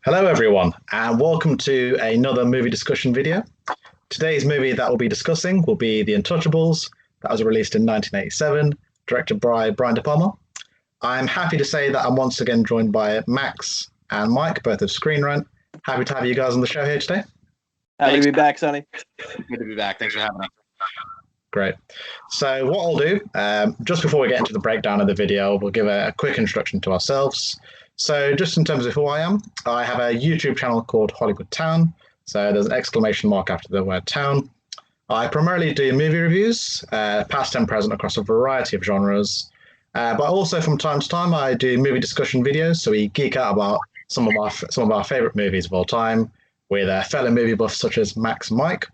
Hello, everyone, and welcome to another movie discussion video. Today's movie that we'll be discussing will be The Untouchables, that was released in 1987, directed by Brian De Palma. I'm happy to say that I'm once again joined by Max and Mike, both of Screenrant. Happy to have you guys on the show here today. Happy to be back, Sonny. Good to be back. Thanks for having us. Great. So what I'll do, just before we get into the breakdown of the video, we'll give a quick introduction to ourselves. So just in terms of who I am, I have a YouTube channel called Hollywood Town. So there's an exclamation mark after the word town. I primarily do movie reviews, past and present across a variety of genres. But also from time to time, I do movie discussion videos. So we geek out about some of our favorite movies of all time with fellow movie buffs such as Max and Mike.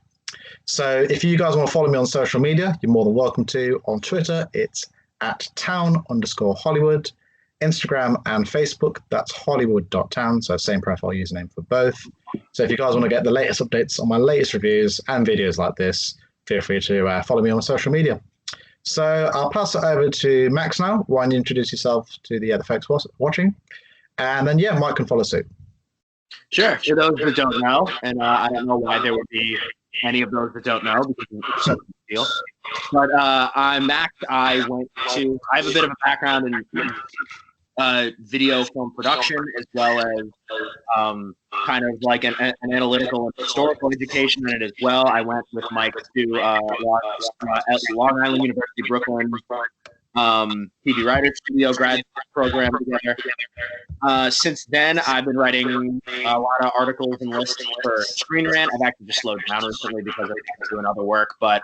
So if you guys want to follow me on social media, you're more than welcome to. On Twitter, it's at town_Hollywood. Instagram and Facebook, that's hollywood.town, so same profile username for both. So if you guys want to get the latest updates on my latest reviews and videos like this, feel free to follow me on social media. So I'll pass it over to Max now. Why don't you introduce yourself to the other folks watching? And then, yeah, Mike can follow suit. Sure. For those that don't know, and I don't know why there would be any of those that don't know, because it's such a big deal. But I'm Max. I have a bit of a background in video film production, as well as kind of like an analytical and historical education in it as well. I went with Mike to Long Island University, Brooklyn, TV Writer Studio grad program together. Since then, I've been writing a lot of articles and lists for Screenrant. I've actually just slowed down recently because I'm doing other work, but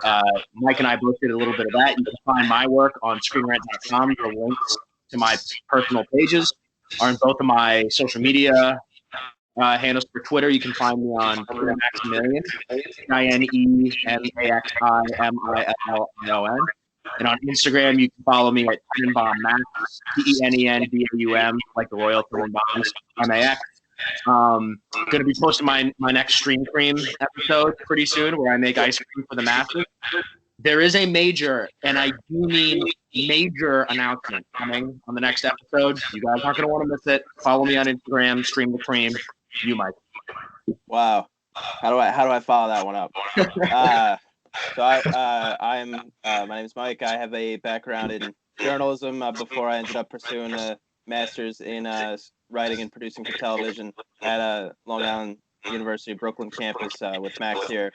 Mike and I both did a little bit of that. You can find my work on screenrant.com. The links to my personal pages are in both of my social media handles. For Twitter, you can find me on Twitter Maximilian, TineMaximilion. And on Instagram, you can follow me at Tenenbaum Max, Tenenbaum, like the Royal Tenenbaums, MAX. Going to be posting my next Stream Cream episode pretty soon, where I make ice cream for the masses. There is a major, and I do mean major, announcement coming on the next episode. You guys aren't going to want to miss it. Follow me on Instagram, Stream the Cream. You, Mike. Wow. How do I follow that one up? My name is Mike. I have a background in journalism before I ended up pursuing a master's in writing and producing for television at Long Island University Brooklyn campus with Max here.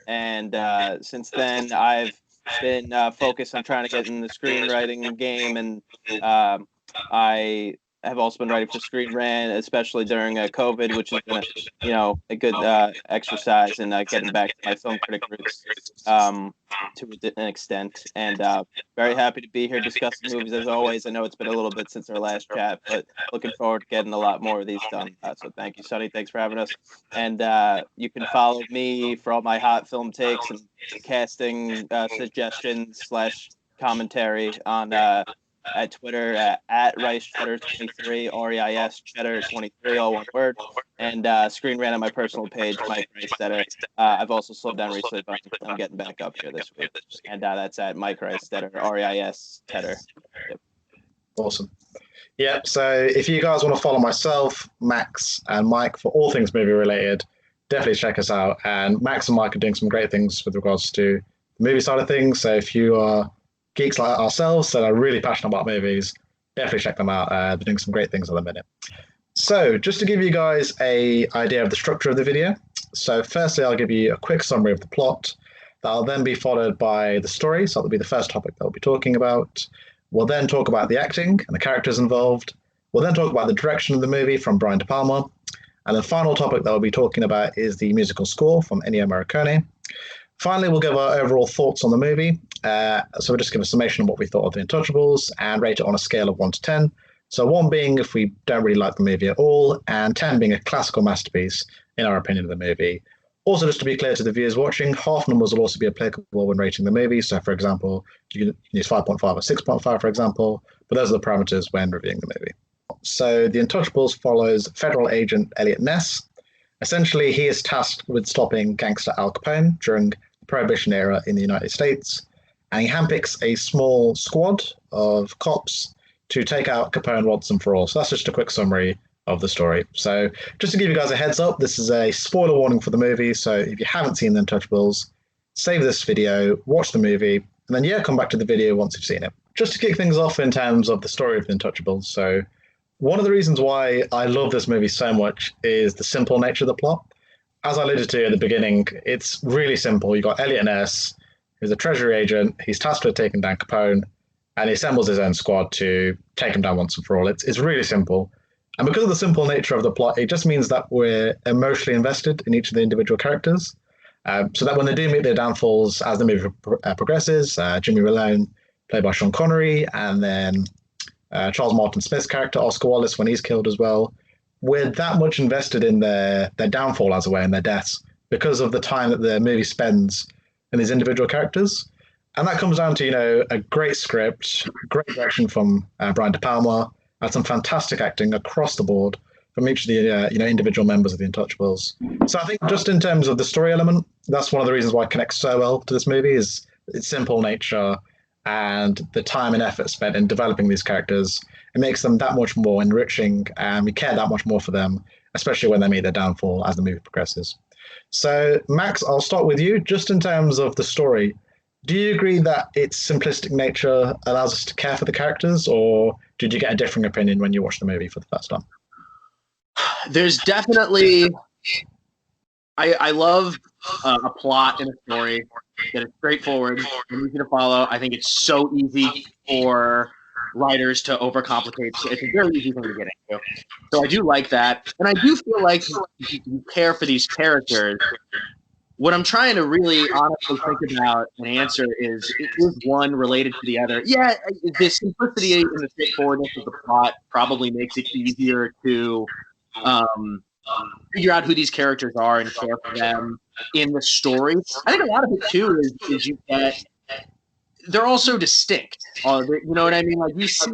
And since then, I've been focused on trying to get in the screenwriting game, and I have also been writing for Screenrant, especially during COVID, which has been a good exercise in getting back to my film critic roots to an extent. And very happy to be here discussing movies as always. I know it's been a little bit since our last chat, but looking forward to getting a lot more of these done. So thank you, Sonny. Thanks for having us. And you can follow me for all my hot film takes and casting suggestions / commentary on at Twitter at Reistetter 23, REIS Cheddar 23, all one word, and Screenrant on my personal page, Mike Reistetter. I've also slowed down recently, but I'm getting back up here this week, and that's at Mike Reistetter, REIS Cheddar. Yep. Awesome. Yeah, so if you guys want to follow myself, Max, and Mike for all things movie related, definitely check us out. And Max and Mike are doing some great things with regards to the movie side of things. So if you are geeks like ourselves that are really passionate about movies, definitely check them out. They're doing some great things at the minute. So just to give you guys an idea of the structure of the video. So firstly, I'll give you a quick summary of the plot. That'll then be followed by the story. So that'll be the first topic that we'll be talking about. We'll then talk about the acting and the characters involved. We'll then talk about the direction of the movie from Brian De Palma. And the final topic that we'll be talking about is the musical score from Ennio Morricone. Finally, we'll give our overall thoughts on the movie. So we'll just give a summation of what we thought of The Untouchables and rate it on a scale of 1 to 10. So 1 being if we don't really like the movie at all, and 10 being a classical masterpiece, in our opinion, of the movie. Also, just to be clear to the viewers watching, half numbers will also be applicable when rating the movie. So, for example, you can use 5.5 or 6.5, for example, but those are the parameters when reviewing the movie. So The Untouchables follows federal agent Eliot Ness. Essentially, he is tasked with stopping gangster Al Capone during the Prohibition era in the United States, and he handpicks a small squad of cops to take out Capone once and for all. So that's just a quick summary of the story. So just to give you guys a heads up, this is a spoiler warning for the movie. So if you haven't seen The Untouchables, save this video, watch the movie, and then come back to the video once you've seen it. Just to kick things off in terms of the story of The Untouchables. So one of the reasons why I love this movie so much is the simple nature of the plot. As I alluded to at the beginning, it's really simple. You've got Eliot Ness, who's a treasury agent. He's tasked with taking down Capone, and he assembles his own squad to take him down once and for all. It's really simple. And because of the simple nature of the plot, it just means that we're emotionally invested in each of the individual characters. So that when they do meet their downfalls as the movie progresses, Jimmy Malone, played by Sean Connery, and then Charles Martin Smith's character, Oscar Wallace, when he's killed as well, we're that much invested in their downfall, as it were, and their deaths, because of the time that the movie spends in these individual characters. And that comes down to, a great script, great direction from Brian De Palma, and some fantastic acting across the board from each of the individual members of the Untouchables. So I think just in terms of the story element, that's one of the reasons why it connects so well to this movie is its simple nature and the time and effort spent in developing these characters. It makes them that much more enriching, and we care that much more for them, especially when they meet their downfall as the movie progresses. So Max, I'll start with you. Just in terms of the story, do you agree that its simplistic nature allows us to care for the characters, or did you get a differing opinion when you watched the movie for the first time? There's definitely, I love a plot in a story that is straightforward and easy to follow. I think it's so easy for writers to overcomplicate. It's a very easy thing to get into. So I do like that. And I do feel like you care for these characters. What I'm trying to really honestly think about and answer is one related to the other? Yeah, the simplicity and the straightforwardness of the plot probably makes it easier to figure out who these characters are and care for them in the story. I think a lot of it too is you get they're all so distinct. You know what I mean? Like you see,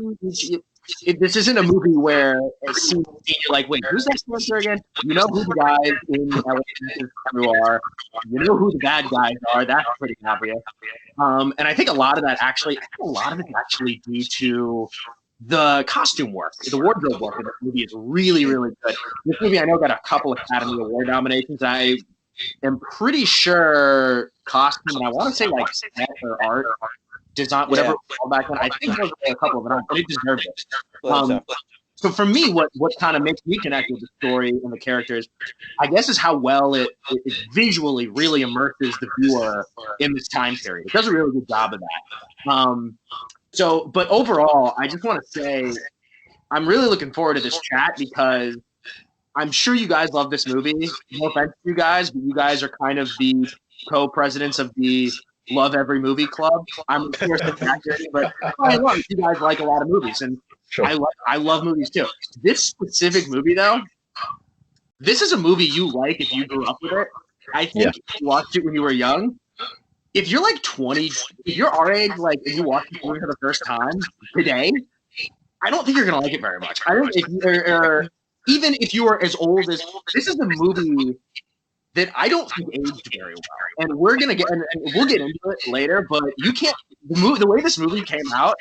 this isn't a movie where you're like, wait, who's that character again? You know who the guys in Eliot Ness's crew are. You know who the bad guys are. That's pretty obvious. And I think a lot of it's actually due to the costume work, the wardrobe work in this movie is really, really good. This movie, I know, got a couple of Academy Award nominations. I am pretty sure costume, and I want to say like set or art, design, whatever it was called back then. I think there was a couple of it, but it deserved it. So for me, what kind of makes me connect with the story and the characters, I guess, is how well it visually really immerses the viewer in this time period. It does a really good job of that. But overall, I just want to say I'm really looking forward to this chat because I'm sure you guys love this movie. No offense to you guys, but you guys are kind of the co-presidents of the Love Every Movie Club. I'm sure that's accurate, but I love you guys like a lot of movies, and sure. I love movies too. This specific movie, though, this is a movie you like if you grew up with it. I think if you watched it when you were young. If you're like 20, if you're our age, like if you watch the movie for the first time today, I don't think you're gonna like it very much. I don't. Even if you are as old as this is a movie that I don't think aged very well, and we'll get into it later. But you can't the way this movie came out.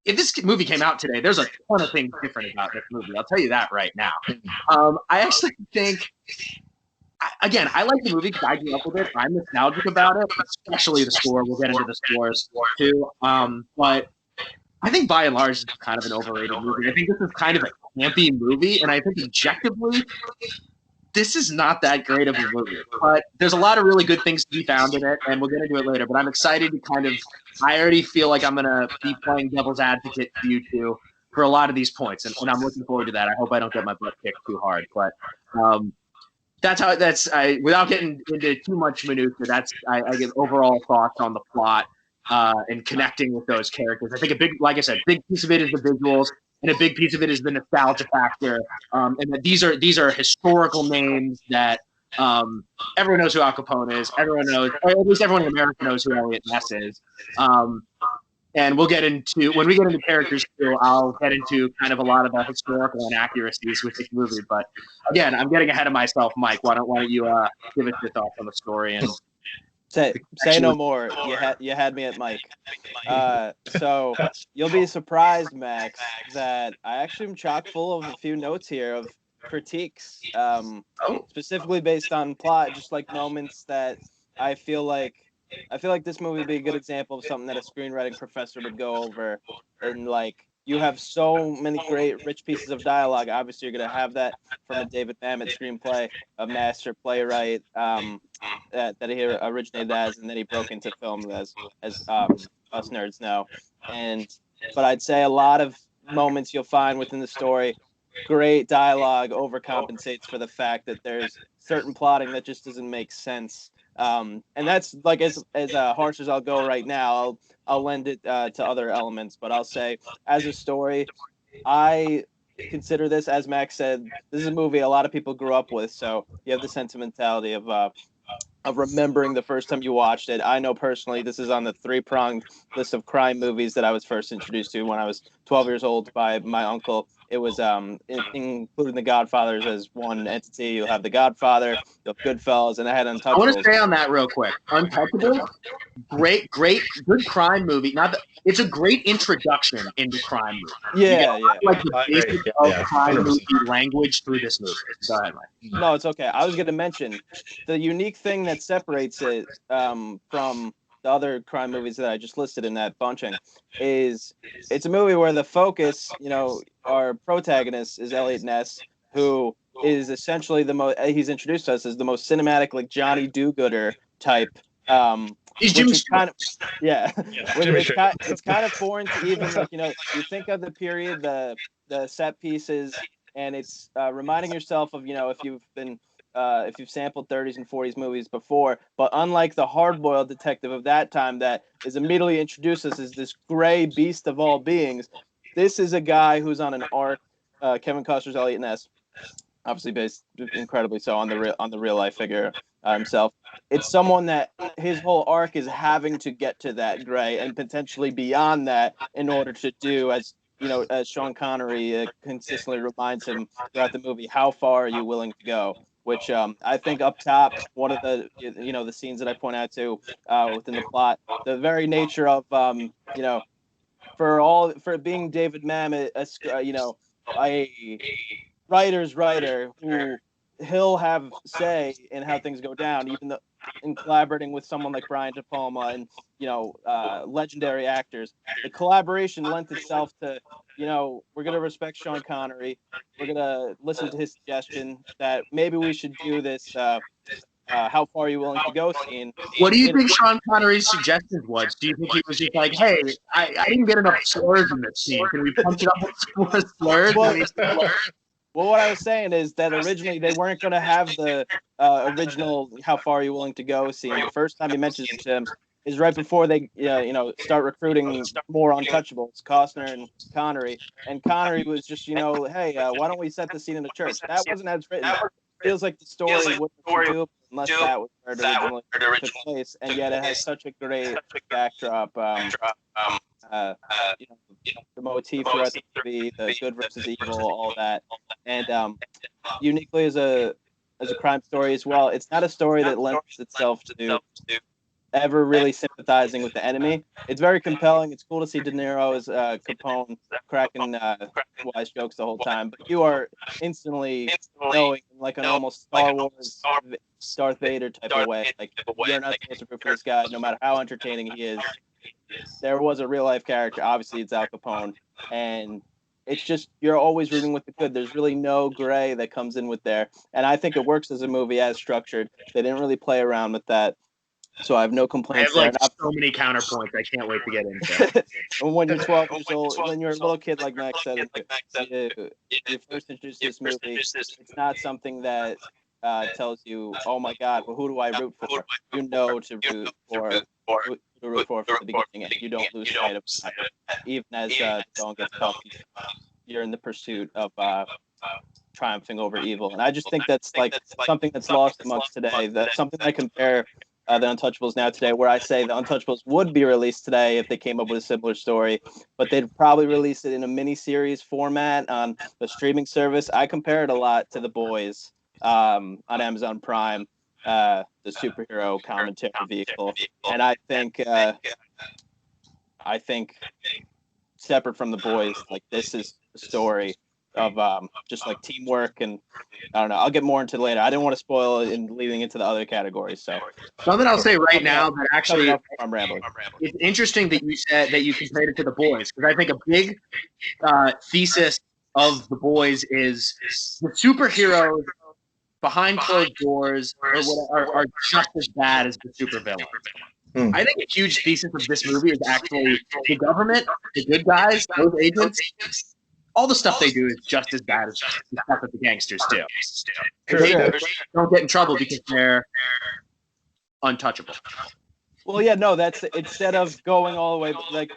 If this movie came out today, there's a ton of things different about this movie. I'll tell you that right now. I actually think. Again, I like the movie because I grew up with it. I'm nostalgic about it, especially the score. We'll get into the scores too. But I think by and large, it's kind of an overrated movie. I think this is kind of a campy movie, and I think objectively, this is not that great of a movie. But there's a lot of really good things to be found in it, and we'll get into it later. But I'm excited to I already feel like I'm going to be playing devil's advocate for you two for a lot of these points, and I'm looking forward to that. I hope I don't get my butt kicked too hard. But without getting into too much minutia, I give overall thoughts on the plot and connecting with those characters. I think like I said, big piece of it is the visuals, and a big piece of it is the nostalgia factor. And that these are historical names that everyone knows who Al Capone is. Everyone knows, or at least everyone in America knows who Eliot Ness is. And when we get into characters too, I'll get into kind of a lot of the historical inaccuracies with this movie. But again, I'm getting ahead of myself, Mike. Why don't you give us your thoughts on the story? And Say no more. You had me at Mike. So you'll be surprised, Max, that I actually am chock full of a few notes here of critiques, specifically based on plot, just like moments that I feel like this movie would be a good example of something that a screenwriting professor would go over. And like, you have so many great, rich pieces of dialogue. Obviously, you're gonna have that from a David Mamet screenplay, a master playwright that he originated as, and then he broke into film as us nerds know. But I'd say a lot of moments you'll find within the story, great dialogue overcompensates for the fact that there's certain plotting that just doesn't make sense. And that's like as harsh as I'll go right now. I'll lend it to other elements, but I'll say as a story, I consider this, as Max said, this is a movie a lot of people grew up with. So you have the sentimentality of remembering the first time you watched it. I know personally this is on the three-pronged list of crime movies that I was first introduced to when I was 12 years old by my uncle. It was including The Godfathers as one entity. You'll have The Godfather, you'll have Goodfellas, and I had Untouchables. I want to stay on that real quick. Untouchables, great, good crime movie. It's a great introduction into crime movie. Yeah. Like the basics of crime movie language through this movie. Go ahead, Mike. No, it's okay. I was going to mention the unique thing that separates it from the other crime movies that I just listed in that bunching is it's a movie where the focus, our protagonist is Eliot Ness, who is essentially he's introduced to us as the most cinematic, like Johnny Do-Gooder type. He's Jimmy It's kind of foreign to even you think of the period, the set pieces, and it's reminding yourself of if you've sampled 30s and 40s movies before, but unlike the hard-boiled detective of that time that is immediately introduced us as this gray beast of all beings, this is a guy who's on an arc. Kevin Costner's Eliot Ness, obviously based incredibly so on the real life figure himself. It's someone that his whole arc is having to get to that gray and potentially beyond that in order to do as Sean Connery consistently reminds him throughout the movie, how far are you willing to go? Which I think up top, one of the the scenes that I point out to within the plot, the very nature of for being David Mamet, a writer's writer who he'll have say in how things go down, even though in collaborating with someone like Brian De Palma and legendary actors. The collaboration lent itself to we're gonna respect Sean Connery, we're gonna listen to his suggestion that maybe we should do this how far are you willing to go scene. What do you think Sean Connery's suggestion was? Do you think he was just like, hey, I didn't get enough slurs in this scene, can we punch it up with more slurs? Well, what I was saying is that originally they weren't going to have the original "How far are you willing to go" scene. The first time he mentions it to him is right before they, start recruiting more Untouchables, Costner and Connery. And Connery was just, hey, why don't we set the scene in the church? That wasn't as written. It feels like the story wouldn't do unless that was where it originally took place. And yet it has such a great backdrop. The motif throughout the movie, the good versus evil, all that, and uniquely as a crime story as well. It's not a story that lends itself to ever really sympathizing with the enemy. It's very compelling. It's cool to see De Niro as Capone cracking wise jokes the whole time, but you are instantly knowing, like an almost Star Wars, Darth Vader type of way, like you're not supposed to root for this guy, no matter how entertaining he is. There was a real life character, obviously it's Al Capone, and it's just you're always rooting with the good. There's really no gray that comes in with there, and I think it works as a movie as structured. They didn't really play around with that, so I have no complaints. I have so many counterpoints I can't wait to get into. When you're 12 years old, when you're a little kid like Max said, you first introduced this movie, it's not something that tells you, oh my God, well, who do I root for? You know to root for from the beginning, and you don't lose sight of that. Even as the song gets tough, you're in the pursuit of triumphing over evil. And I just think that's like something that's lost amongst today. That's something I compare the Untouchables now today, where I say the Untouchables would be released today if they came up with a similar story, but they'd probably release it in a mini-series format on the streaming service. I compare it a lot to The Boys on Amazon Prime, the superhero commentary vehicle. And I think separate from The Boys, like this is the story of just like teamwork, and I don't know. I'll get more into it later. I didn't want to spoil it in leading into the other categories. So something I'll say right now that actually I'm rambling. It's interesting that you said that you compared it to The Boys, because I think a big thesis of The Boys is the superheroes behind closed doors are just as bad as the supervillains. I think a huge thesis of this movie is actually the government, the good guys, those agents, all the stuff they do is just as bad as the stuff that the gangsters do. They don't get in trouble because they're untouchable. Well, yeah, no, that's instead of going all the way, like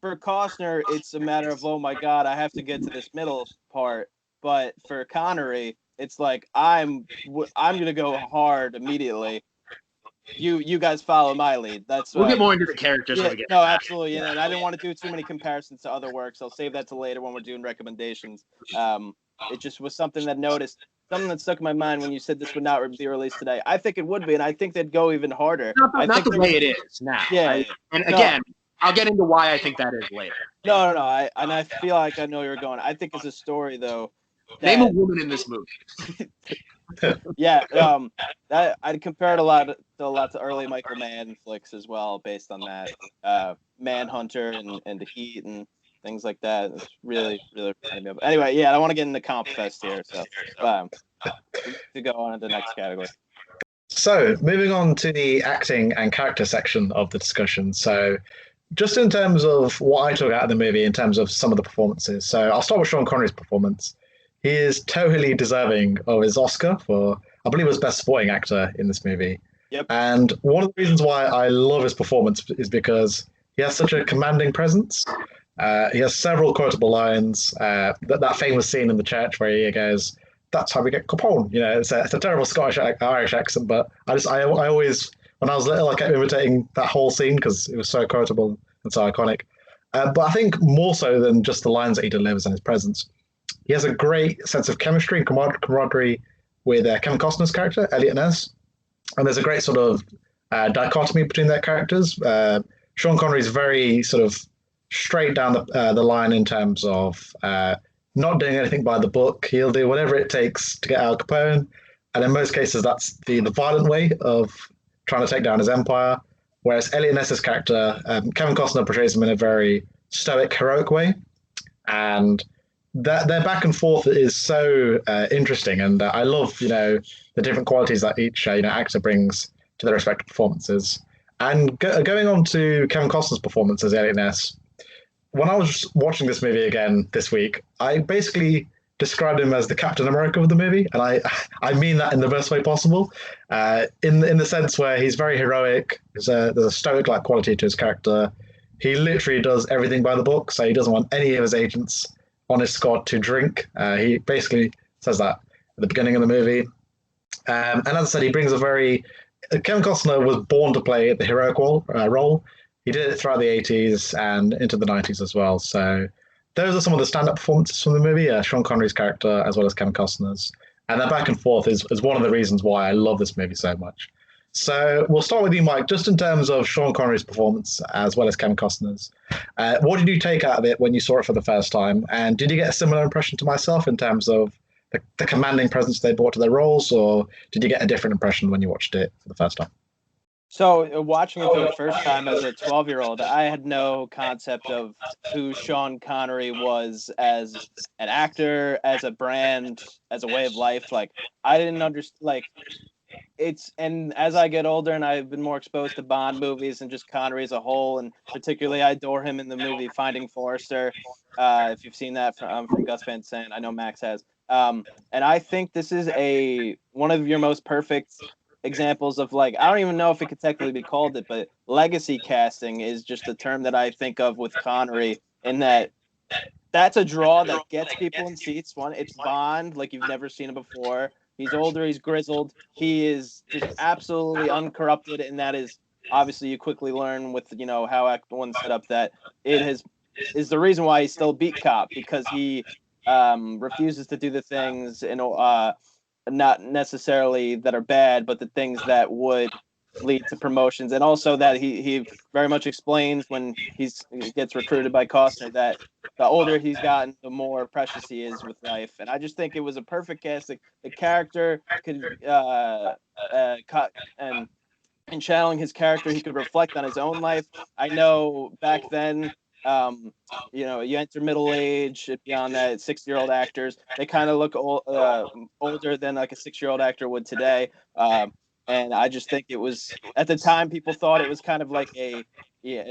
for Costner, it's a matter of, oh my God, I have to get to this middle part. But for Connery, it's like I'm gonna go hard immediately. You guys follow my lead. We'll get more into the characters when we get. No, absolutely. And I didn't want to do too many comparisons to other works. I'll save that to later when we're doing recommendations. It just was something that stuck in my mind when you said this would not be released today. I think it would be, and I think they'd go even harder. Not the way it is now. Yeah. Again, I'll get into why I think that is later. No. I feel like I know where you're going. I think it's a story though. Name a woman in this movie. Yeah, I'd compare it a lot to early Michael Mann flicks as well, based on that. Manhunter and The Heat and things like that. It's really, really. Anyway, yeah, I don't want to get into comp fest here, so to go on to the next category. So, moving on to the acting and character section of the discussion. So, just in terms of what I took out of the movie, in terms of some of the performances. So, I'll start with Sean Connery's performance. He is totally deserving of his Oscar for, I believe, his Best Supporting Actor in this movie. Yep. And one of the reasons why I love his performance is because he has such a commanding presence. He has several quotable lines. That famous scene in the church where he goes, "That's how we get Capone." You know, it's a terrible Irish accent, but I always, when I was little, I kept imitating that whole scene because it was so quotable and so iconic. But I think more so than just the lines that he delivers and his presence, he has a great sense of chemistry and camaraderie with Kevin Costner's character, Eliot Ness. And there's a great sort of dichotomy between their characters. Sean Connery is very sort of straight down the line in terms of not doing anything by the book. He'll do whatever it takes to get out Capone. And in most cases, that's the violent way of trying to take down his empire. Whereas Eliot Ness's character, Kevin Costner portrays him in a very stoic, heroic way. And their back and forth is so interesting, and I love the different qualities that each actor brings to their respective performances. And going on to Kevin Costner's performance as Eliot Ness, when I was watching this movie again this week, I basically described him as the Captain America of the movie, and I mean that in the best way possible. In the sense where he's very heroic, there's a stoic-like quality to his character. He literally does everything by the book, so he doesn't want any of his agents on his squad to drink. He basically says that at the beginning of the movie. And as I said, he brings Kevin Costner was born to play the heroic role. He did it throughout the 80s and into the 90s as well. So those are some of the stand-up performances from the movie, Sean Connery's character as well as Kevin Costner's. And that back and forth is one of the reasons why I love this movie so much. So we'll start with you, Mike, just in terms of Sean Connery's performance as well as Kevin Costner's. What did you take out of it when you saw it for the first time? And did you get a similar impression to myself in terms of the commanding presence they brought to their roles, or did you get a different impression when you watched it for the first time? So watching it for the first time as a 12-year-old, I had no concept of who Sean Connery was as an actor, as a brand, as a way of life. Like, I didn't understand, and as I get older and I've been more exposed to Bond movies and just Connery as a whole, and particularly I adore him in the movie Finding Forrester. If you've seen that from Gus Van Sant, I know Max has. And I think this is one of your most perfect examples of, I don't even know if it could technically be called it, but legacy casting is just a term that I think of with Connery, in that's a draw that gets people in seats. One, it's Bond, like you've never seen him before. He's older, he's grizzled, he is just absolutely uncorrupted, and that is obviously you quickly learn with how Act One set up that is the reason why he still beat Cop, because he refuses to do the things not necessarily that are bad, but the things that would lead to promotions, and also that he very much explains when he gets recruited by Costner that the older he's gotten, the more precious he is with life. And I just think it was a perfect casting. The character could and in channeling his character, he could reflect on his own life. I know back then, you enter middle age, beyond that, 60-year-old actors, they kind of look older than like a 6-year-old actor would today. And I just think it was, at the time, people thought it was kind of like a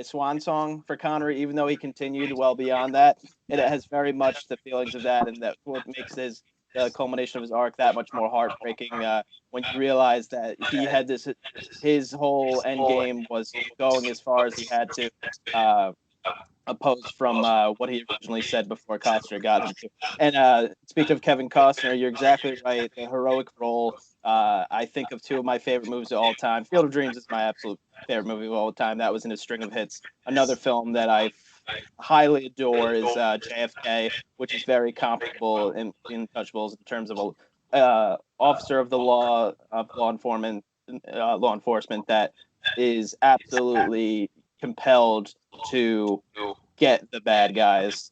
swan song for Connery, even though he continued well beyond that. It has very much the feelings of that, and that what makes the culmination of his arc that much more heartbreaking when you realize that he had his whole end game was going as far as he had to, opposed from what he originally said before Costner got him to. And speaking of Kevin Costner, you're exactly right. The heroic role. I think of two of my favorite movies of all time. Field of Dreams is my absolute favorite movie of all time. That was in a string of hits. Another film that I highly adore is JFK, which is very comparable in Untouchables in terms of a officer of the law, law enforcement that is absolutely compelled to get the bad guys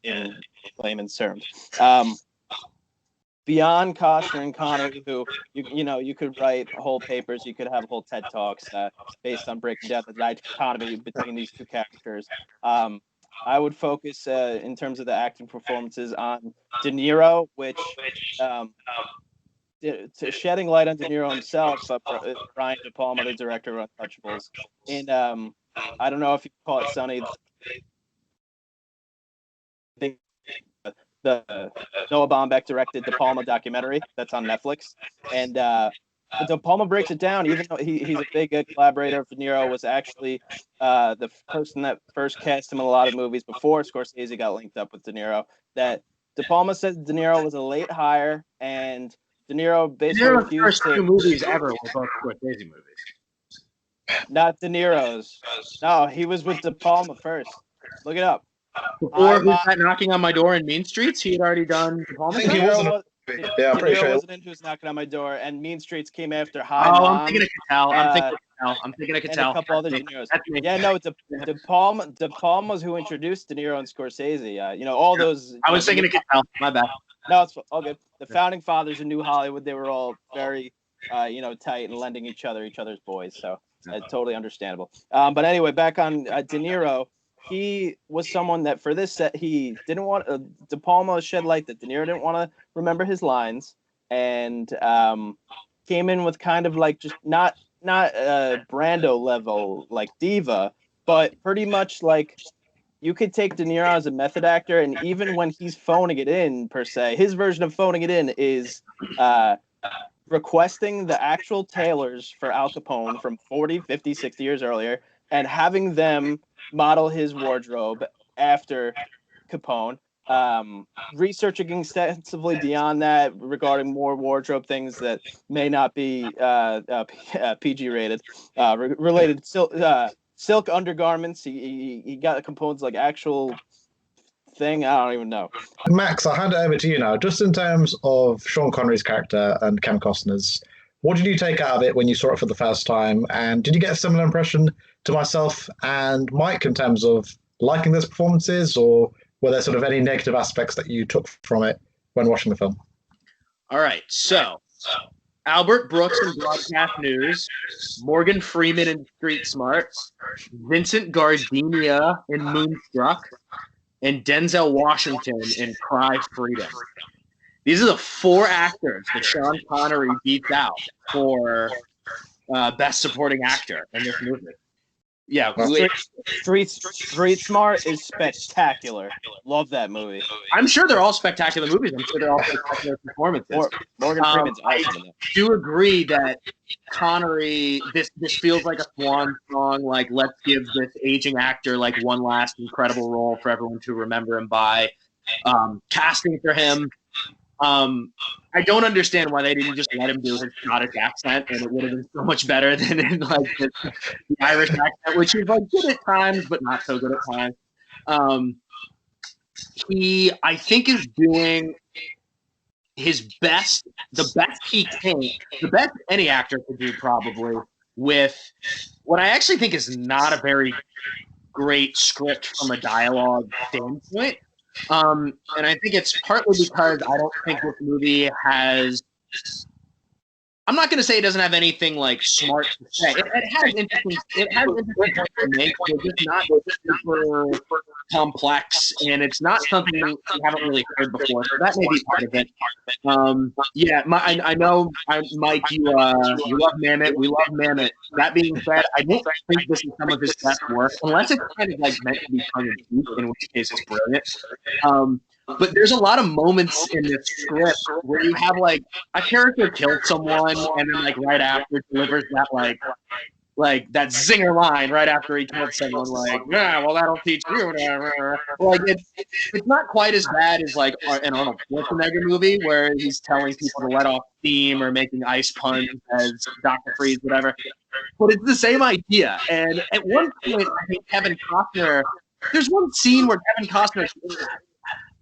in layman's terms. Beyond Costner and Connery, who you could write whole papers, you could have whole TED Talks based on breaking down the dichotomy between these two characters. I would focus in terms of the acting performances on De Niro, which shedding light on De Niro himself, Brian De Palma, the director of Untouchables, and I don't know if you call it Sonny. The Noah Baumbach directed De Palma documentary that's on Netflix, and De Palma breaks it down. Even though he's a big collaborator, De Niro was actually the person that first cast him in a lot of movies before Scorsese got linked up with De Niro. That De Palma said De Niro was a late hire, and De Niro basically refused to. Two movies ever were both Scorsese movies. Not De Niro's. No, he was with De Palma first. Look it up. Or Who's That Knocking on My Door in Mean Streets? He had already done De Palma. I think he wasn't. Yeah, I'm pretty sure. Wasn't in Who's Knocking on My Door, and Mean Streets came after High Mom. I'm thinking of Cattell. A couple other De Niro's. Yeah, no, De Palma's who introduced De Niro and Scorsese. All those. I was thinking of Cattell. My bad. No, it's all good. The founding fathers in New Hollywood, they were all very, tight and lending each other's boys. So totally understandable. But anyway, back on De Niro. He was someone that for this set he didn't want De Palma shed light that De Niro didn't want to remember his lines, and came in with kind of like just not Brando level like diva, but pretty much like you could take De Niro as a method actor, and even when he's phoning it in per se, his version of phoning it in is requesting the actual tailors for Al Capone from 40, 50, 60 years earlier and having them model his wardrobe after Capone, researching extensively beyond that regarding more wardrobe things that may not be PG rated, related silk undergarments. He got Capone's like actual thing. I don't even know. Max, I'll hand it over to you now. Just in terms of Sean Connery's character and Kevin Costner's, what did you take out of it when you saw it for the first time? And did you get a similar impression to myself and Mike in terms of liking those performances, or were there sort of any negative aspects that you took from it when watching the film? All right, so Albert Brooks in Broadcast News, Morgan Freeman in Street Smart, Vincent Gardenia in Moonstruck, and Denzel Washington in Cry Freedom. These are the four actors that Sean Connery beats out for Best Supporting Actor in this movie. Yeah, Street Smart is spectacular. Love that movie. I'm sure they're all spectacular movies. I'm sure they're all spectacular performances. Morgan Freeman's awesome. I do agree that Connery, this feels like a swan song. Like, let's give this aging actor like one last incredible role for everyone to remember him by. Casting for him. I don't understand why they didn't just let him do his Scottish accent, and it would have been so much better than in like the Irish accent, which is like good at times, but not so good at times. He, I think, is doing the best he can, the best any actor could do probably with what I actually think is not a very great script from a dialogue standpoint. And I think it's partly because I don't think this movie has. I'm not going to say it doesn't have anything like smart to say. It has interesting points to make, but it's just not super complex, and it's not something we haven't really heard before. So that may be part of it. I know, Mike, you love Mamet. We love Mamet. That being said, I don't think this is some of his best work, unless it's kind of like meant to be tongue in cheek, in which case it's brilliant. But there's a lot of moments in this script where you have like a character killed someone and then like right after delivers that like that zinger line right after he killed someone, like, yeah, well that'll teach you. Like it's not quite as bad as like an Arnold Schwarzenegger movie where he's telling people to let off steam or making ice puns as Dr. Freeze, whatever. But it's the same idea. And at one point, I think Kevin Costner. There's one scene where Kevin Costner.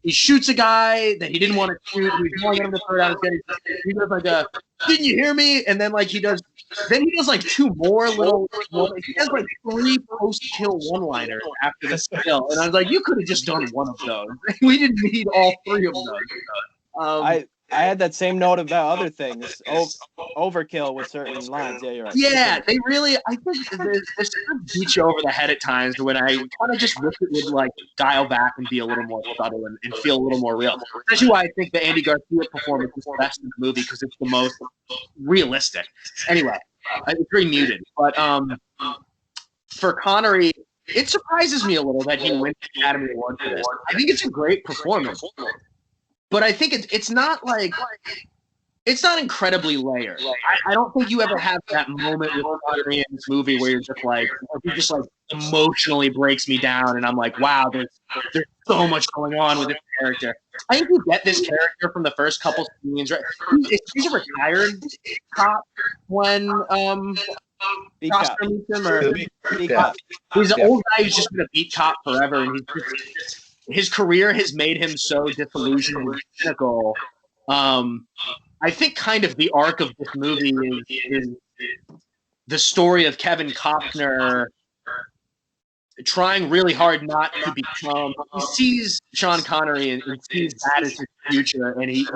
He shoots a guy that he didn't want to shoot. He's going at him to throw down his gun. He does like didn't you hear me? And then like he does like two more little. He has like 3 post-kill one-liners after this kill, and I was like, you could have just done one of those. We didn't need all 3 of those. I had that same note about other things. Overkill with certain lines. Yeah, you're right. Yeah, they really. I think this beat you over the head at times when I kind of just wish it would like dial back and be a little more subtle and feel a little more real. That's why I think the Andy Garcia performance is the best in the movie because it's the most realistic. Anyway, it's very muted. But for Connery, it surprises me a little that he wins the Academy Award for this. I think it's a great performance. But I think it's not like it's not incredibly layered. I don't think you ever have that moment with Connery in this movie where you're just like he just like emotionally breaks me down, and I'm like, wow, there's so much going on with this character. I think you get this character from the first couple scenes. Right? He's a retired cop when Costner meets him, or he's an old guy who's just been a beat cop forever, and his career has made him so disillusioned and cynical. I think kind of the arc of this movie is the story of Kevin Costner trying really hard not to become. He sees Sean Connery and sees that as his future, and he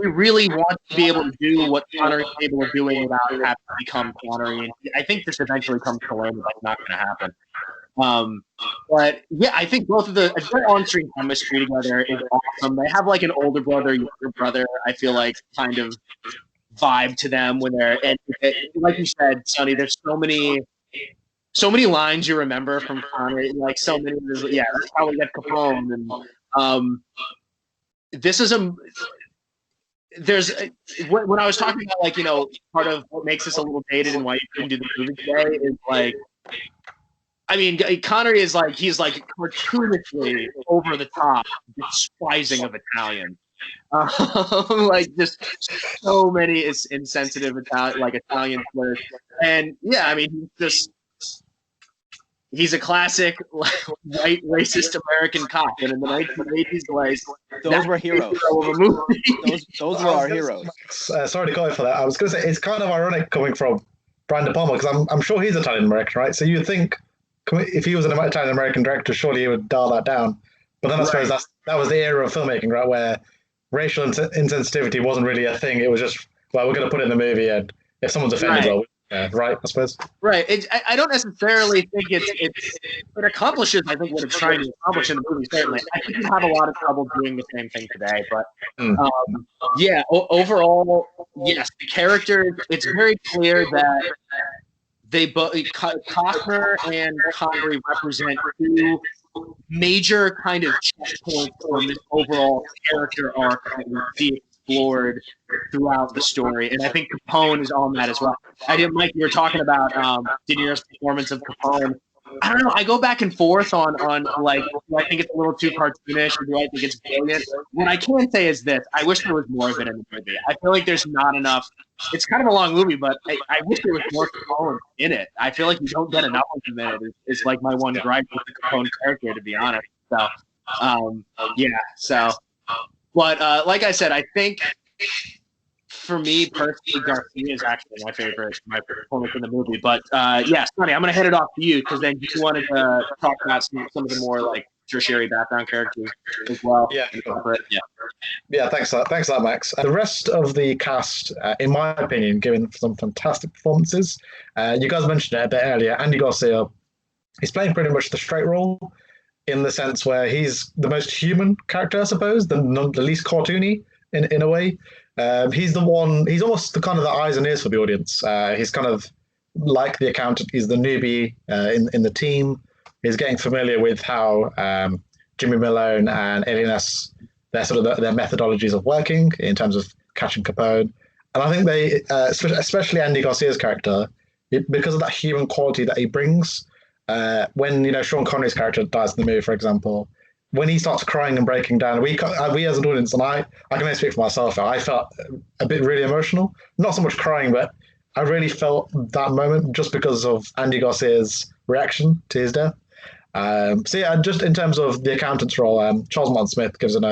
really wants to be able to do what Connery is able of doing without having to become Connery. And I think this eventually comes to land, but it's not going to happen. But yeah, I think both of their on-screen chemistry together is awesome. They have like an older brother, younger brother. I feel like kind of vibe to them when they're and like you said, Sonny. There's so many lines you remember from Connery. Like so many. Yeah, that's how we get Capone. And this is a. There's when I was talking about like part of what makes this a little dated and why you couldn't do the movie today is like. I mean, Connery is like he's like cartoonishly over the top, despising of Italians, like just so many insensitive Italian slurs, and yeah, I mean, he's a classic white racist American cop, and in the 1980s, like those were heroes. Those were our heroes. Sorry to call you for that. I was going to say it's kind of ironic coming from Brian De Palma because I'm sure he's Italian American, right? So you'd think. If he was an Italian-American director, surely he would dial that down. But then I suppose that was the era of filmmaking, right, where racial insensitivity wasn't really a thing. It was just, well, we're going to put it in the movie, and if someone's offended, well, right, I suppose. Right. I don't necessarily think it accomplishes, I think, what it's trying to accomplish in the movie, certainly. I think you have a lot of trouble doing the same thing today. But, overall, yes, the character, it's very clear that they both Costner and Connery represent 2 major kind of checkpoints on this overall character arc that we see explored throughout the story, and I think Capone is on that as well. Mike, you were talking about De Niro's performance of Capone. I don't know. I go back and forth on like, do I think it's a little too cartoonish or do I think it's brilliant? What I can say is this: I wish there was more of it in the movie. I feel like there's not enough. It's kind of a long movie, but I wish there was more Capone in it. I feel like you don't get enough of it. It's like my one gripe with the Capone character, to be honest. So, yeah. So, but like I said, I think for me personally, Garcia is actually my favorite performance in the movie. But yeah, Sonny, I'm gonna hand it off to you because then you wanted to talk about some of the more like tertiary background characters as well. Yeah. Yeah. Yeah, thanks for that, Max. The rest of the cast, in my opinion, given some fantastic performances. You guys mentioned it a bit earlier. Andy Garcia, he's playing pretty much the straight role in the sense where he's the most human character, I suppose, the least cartoony in a way. He's almost the kind of the eyes and ears for the audience. He's kind of like the accountant. He's the newbie in the team. He's getting familiar with how Jimmy Malone and Eliot Ness, their methodologies of working in terms of catching Capone. And I think they, especially Andy Garcia's character, because of that human quality that he brings. When Sean Connery's character dies in the movie, for example, when he starts crying and breaking down, we as an audience, and I can only speak for myself, I felt a bit really emotional. Not so much crying, but I really felt that moment just because of Andy Garcia's reaction to his death. So yeah, just in terms of the accountant's role, Charles Martin Smith gives it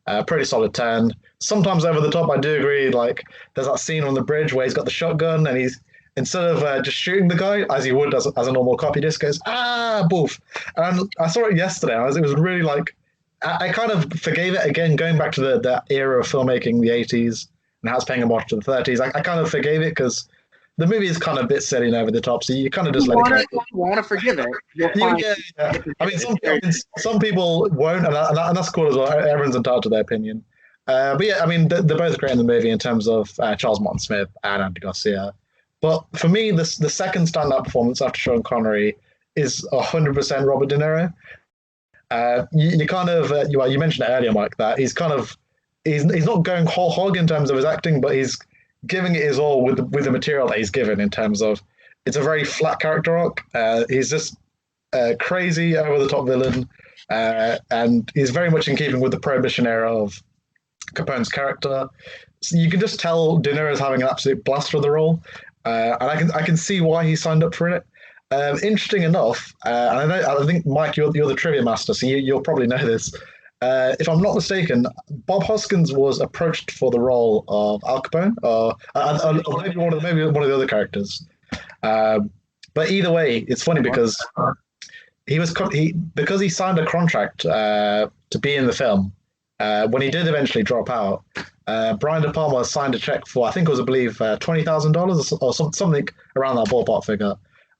a pretty solid 10. Sometimes over the top, I do agree. Like there's that scene on the bridge where he's got the shotgun and he's instead of just shooting the guy as he would as a normal cop, he just goes boof. And I saw it yesterday. It was really like I kind of forgave it again, going back to the era of filmmaking, the 80s, and how it's paying homage to the 30s. I kind of forgave it because the movie is kind of a bit silly and over the top, so you kind of just let it go. You want to forgive it. Yeah. I mean, some people won't, and that's cool as well. Everyone's entitled to their opinion. But yeah, I mean, they're both great in the movie in terms of Charles Martin Smith and Andy Garcia. But for me, the second standout performance after Sean Connery is 100% Robert De Niro. You kind of you mentioned it earlier, Mike, that he's not going whole hog in terms of his acting, but he's giving it his all with the material that he's given in terms of it's a very flat character arc. He's just a crazy over the top villain, and he's very much in keeping with the Prohibition era of Capone's character. So you can just tell De Niro's having an absolute blast for the role. And I can see why he signed up for it. Interesting enough, and I think Mike, you're the trivia master, so you'll probably know this. If I'm not mistaken, Bob Hoskins was approached for the role of Al Capone, or maybe one of the other characters. But either way, it's funny because because he signed a contract to be in the film. When he did eventually drop out, Brian De Palma signed a check for, I think it was, I believe, $20,000 or something around that ballpark figure.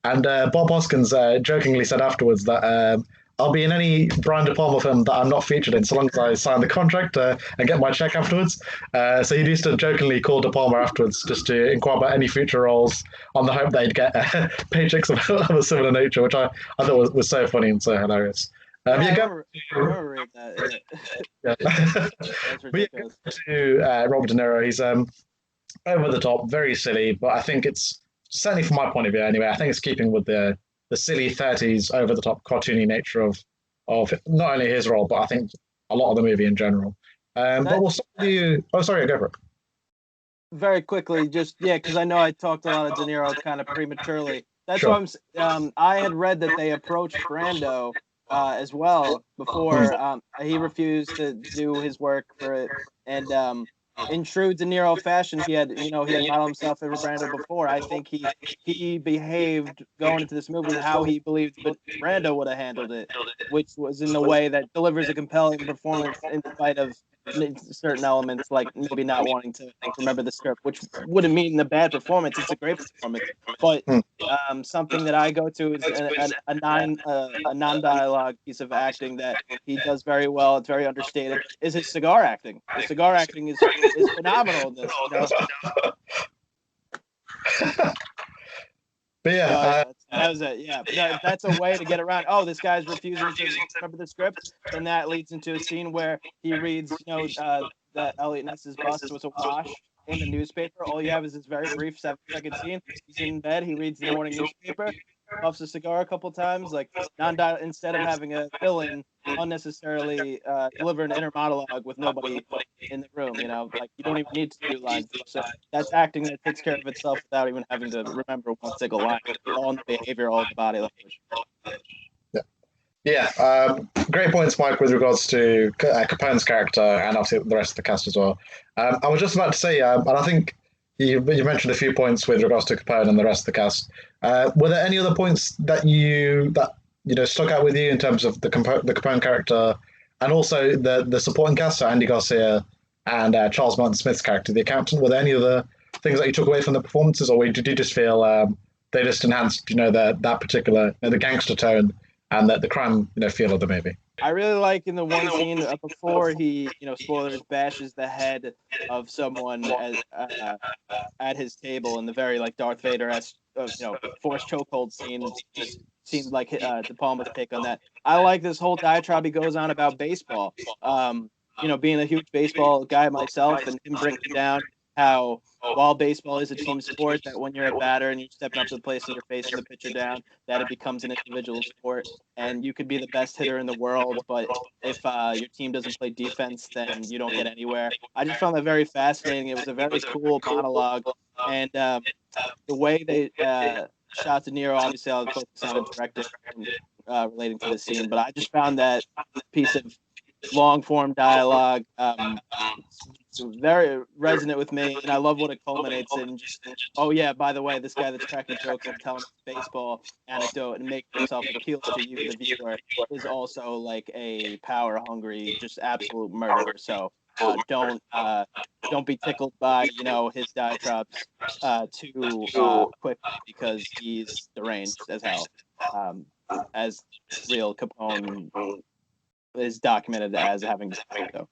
And Bob Hoskins jokingly said afterwards that I'll be in any Brian De Palma film that I'm not featured in, so long as I sign the contract and get my check afterwards. So he used to jokingly call De Palma afterwards just to inquire about any future roles on the hope they'd get paychecks of a similar nature, which I thought was so funny and so hilarious. I remember reading that. Yeah. That's ridiculous. To Robert De Niro, he's over the top, very silly, but I think it's certainly from my point of view anyway. I think it's keeping with the silly 30s, over the top, cartoony nature of not only his role, but I think a lot of the movie in general. But we'll start with you. Oh, sorry, go for it. Very quickly, because I know I talked a lot of De Niro kind of prematurely. That's Sure. why I had read that they approached Brando as well before he refused to do his work for it, and in true De Niro fashion, he had modeled himself over Brando before. I think he behaved going into this movie how he believed Brando would have handled it, which was in the way that delivers a compelling performance in spite of certain elements, like maybe not wanting to remember the script, which wouldn't mean a bad performance. It's a great performance, but something that I go to is a non-dialogue piece of acting that he does very well. It's very understated. Is his cigar acting? His cigar acting is phenomenal in this. But yeah, that was it. Yeah, but that's a way to get around. Oh, this guy's refusing to remember the script, and that leads into a scene where he reads, that Eliot Ness's bust was a wash in the newspaper. All you have is this very brief 7-second scene. He's in bed. He reads the morning newspaper, puffs a cigar a couple times, like instead of having a villain unnecessarily deliver an inner monologue with nobody in the room. Like you don't even need to do lines. So that's acting that takes care of itself without even having to remember one single line. All in the behavior, all in the body language. Yeah. Yeah, great points, Mike, with regards to Capone's character and obviously the rest of the cast as well. I was just about to say, and I think you mentioned a few points with regards to Capone and the rest of the cast. Were there any other points that stuck out with you in terms of the Capone character and also the supporting cast, so Andy Garcia and Charles Martin Smith's character, the accountant? Were there any other things that you took away from the performances, or did you just feel they just enhanced, that particular the gangster tone and the crime, feel of the movie? I really like in the one scene before he, spoilers, bashes the head of someone at his table in the very like Darth Vader-esque, forced chokehold scene. Just seemed like De Palma's take on that. I like this whole diatribe he goes on about baseball. Being a huge baseball guy myself, and him breaking down how while baseball is a team sport, that when you're a batter and you're stepping up to the plate and you're facing the pitcher down, that it becomes an individual sport. And you could be the best hitter in the world, but if your team doesn't play defense, then you don't get anywhere. I just found that very fascinating. It was a very cool monologue. And the way they shot De Niro, obviously I'll focus on the director relating to the scene, but I just found that piece of long-form dialogue very resonant with me, and I love what it culminates in. Just, oh yeah, by the way, this guy that's cracking jokes and telling baseball anecdote and making himself appeal to you, the viewer, is also like a power-hungry, just absolute murderer. So don't be tickled by his diatribes too quick, because he's deranged as hell, as real Capone is documented as having so.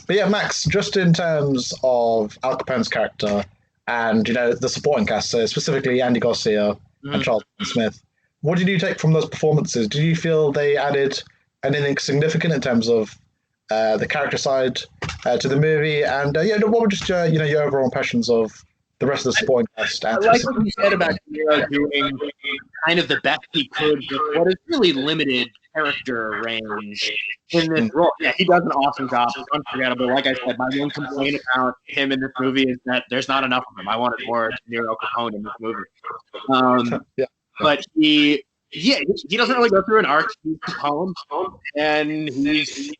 But yeah, Max, just in terms of Al Capone's character and the supporting cast, so specifically Andy Garcia and Charles Smith, what did you take from those performances? Did you feel they added anything significant in terms of the character side to the movie? And what were just your overall impressions of the rest of the supporting cast? I like what you said about Niro doing kind of the best he could with what is really limited character range in this role. Yeah, he does an awesome job. It's unforgettable. Like I said, my one complaint about him in this movie is that there's not enough of him. I wanted more Niro Capone in this movie. But he doesn't really go through an arc. He's Capone, and he's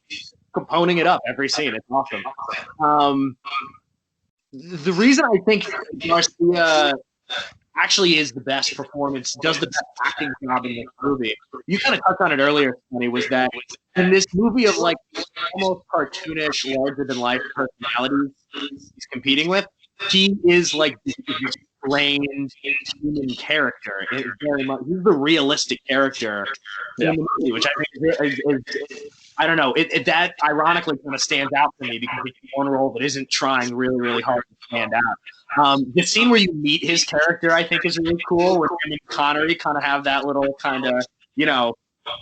Caponing it up every scene. It's awesome. The reason I think Garcia actually is the best performance, does the best acting job in this movie, you kind of touched on it earlier, Sonny, was that in this movie of like almost cartoonish, larger-than-life personalities he's competing with, he is like this strange human character. Very much, he's the realistic character in the movie, which I think is I don't know. That ironically kind of stands out to me because it's one role that isn't trying really, really hard to stand out. The scene where you meet his character, I think, is really cool, where him and Connery kind of have that little kind of,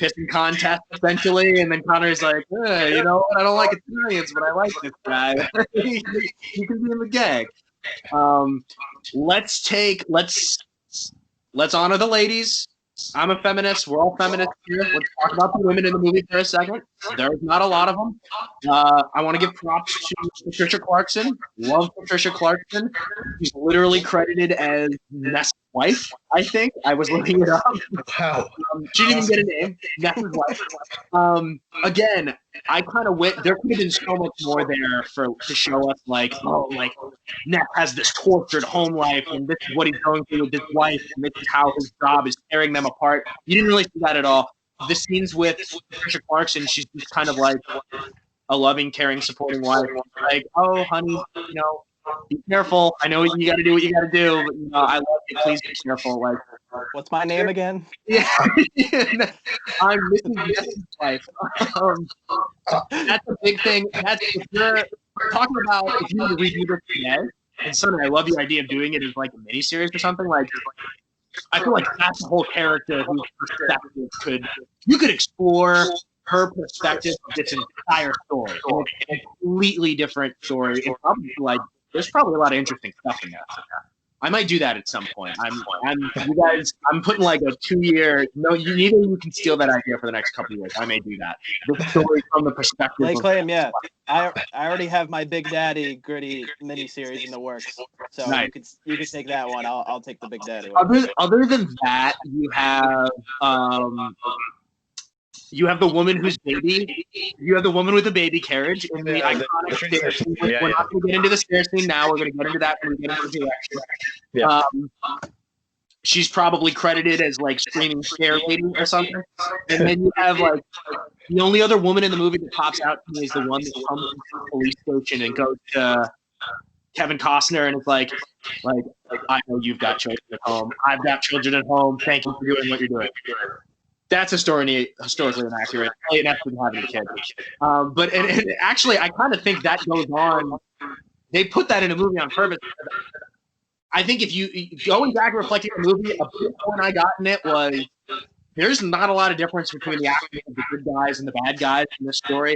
pissing contest, essentially, and then Connery's like, I don't like Italians, but I like this guy. He can be in the gang. Let's honor the ladies. I'm a feminist. We're all feminists here. Let's talk about the women in the movie for a second. There's not a lot of them. I want to give props to Patricia Clarkson. Love Patricia Clarkson. She's literally credited as Ness's wife, I think. I was looking it up. Wow. She didn't even get a name. Ness's wife. Again, I kind of went. There could have been so much more there to show us, Ness has this tortured home life, and this is what he's going through with his wife, and this is how his job is tearing them apart. You didn't really see that at all. The scenes with Patricia Clarkson, she's just kind of like a loving, caring, supporting wife. Like, oh, honey, be careful. I know you got to do what you got to do, but I love you. Please be careful. Like, what's my name again? Yeah, I'm Mrs. Ness's wife. That's a big thing. If you're talking about if you were to redo this today, and Sonny, I love your idea of doing it as like a miniseries or something. Like, I feel like that's the whole character whose perspective you could explore her perspective of this entire story. And it's a completely different story. It's probably there's probably a lot of interesting stuff in there. I might do that at some point. I'm putting like a 2-year. No, neither you can steal that idea for the next couple of years. I may do that. The story from the perspective. Lay claim, yeah. I already have my Big Daddy gritty miniseries in the works, so nice. you could take that one. I'll take the Big Daddy one. Other than that, You have the woman whose baby. You have the woman with the baby carriage in the iconic stair scene. We're not going to get into the stair scene now. We're going to get into that when we get into the direction. Yeah. She's probably credited as like screaming scare lady or something. And then you have like the only other woman in the movie that pops out to me is the one that comes to the police station and goes to Kevin Costner and it's like I know you've got children at home. I've got children at home. Thank you for doing what you're doing. That's historically inaccurate. Elliot Ness didn't have any kids. But actually, I kind of think that goes on. They put that in a movie on purpose. I think if you going back and reflecting the movie, a big point I got in it was there's not a lot of difference between the acting of the good guys and the bad guys in this story.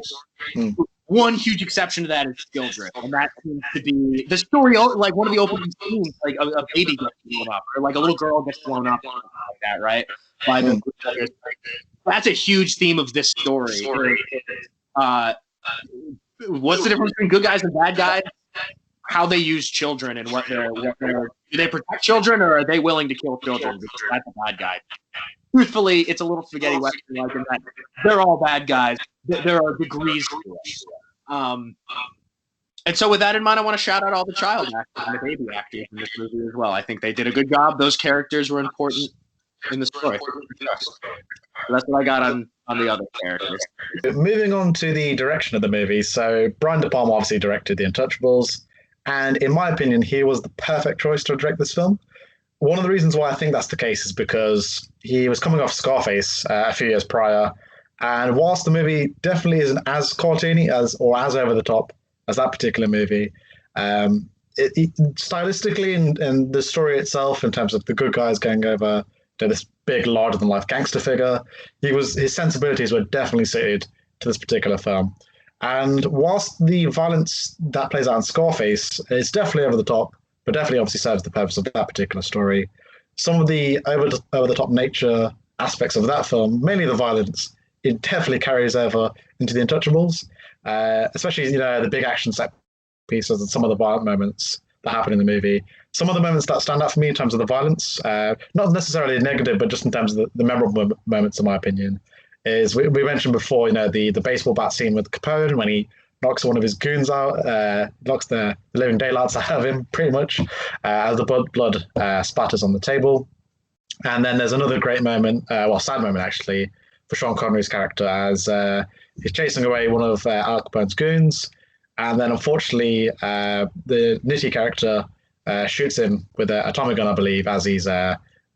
One huge exception to that is children, and that seems to be the story. Like one of the opening scenes, like a baby gets blown up, or like a little girl gets blown up, or something like that, right? By the that's a huge theme of this story. What's the difference between good guys and bad guys? How they use children and what they're do they protect children or are they willing to kill children? Because that's a bad guy. Truthfully, it's a little spaghetti western like in that they're all bad guys. There are degrees to it. And so with that in mind, I want to shout out all the child actors and the baby actors in this movie as well. I think they did a good job. Those characters were important in the story. So that's what I got on the other characters. Moving on to the direction of the movie. So Brian De Palma obviously directed The Untouchables. And in my opinion, he was the perfect choice to direct this film. One of the reasons why I think that's the case is because he was coming off Scarface a few years prior. And whilst the movie definitely isn't as cartoony as over the top as that particular movie, stylistically and the story itself, in terms of the good guys going over to this big, larger-than-life gangster figure, his sensibilities were definitely suited to this particular film. And whilst the violence that plays out in Scarface is definitely over the top, but definitely obviously serves the purpose of that particular story, some of the over the top nature aspects of that film, mainly the violence, it definitely carries over into The Untouchables, especially the big action set pieces and some of the violent moments that happen in the movie. Some of the moments that stand out for me in terms of the violence, not necessarily negative, but just in terms of the memorable moments, in my opinion, is we mentioned before, the baseball bat scene with Capone when he knocks one of his goons out, knocks the living daylights out of him, pretty much, as the blood spatters on the table. And then there's another great moment, sad moment actually, for Sean Connery's character as he's chasing away one of Al Capone's goons. And then unfortunately, the Nitti character shoots him with a Tommy gun, I believe, as he's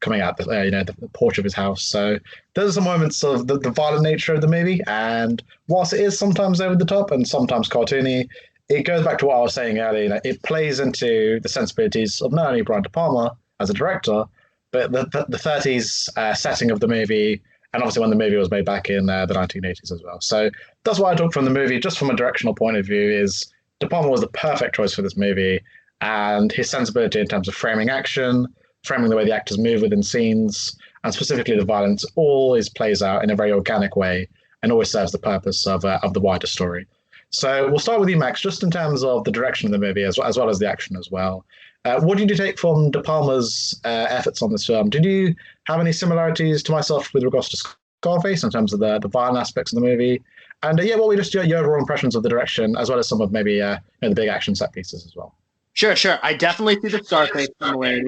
coming out the porch of his house. So those are some moments of the violent nature of the movie. And whilst it is sometimes over the top and sometimes cartoony, it goes back to what I was saying earlier. It plays into the sensibilities of not only Brian De Palma as a director, but the 30s setting of the movie, and obviously when the movie was made back in the 1980s as well. So that's what I took from the movie, just from a directional point of view, is De Palma was the perfect choice for this movie, and his sensibility in terms of framing action, framing the way the actors move within scenes, and specifically the violence, always plays out in a very organic way and always serves the purpose of the wider story. So we'll start with you, Max, just in terms of the direction of the movie as well as the action as well. What did you take from De Palma's efforts on this film? Did you have any similarities to myself with regards to Scarface in terms of the violent aspects of the movie? And what were just your overall impressions of the direction, as well as some of maybe the big action set pieces as well? Sure. I definitely see the Scarface similarity.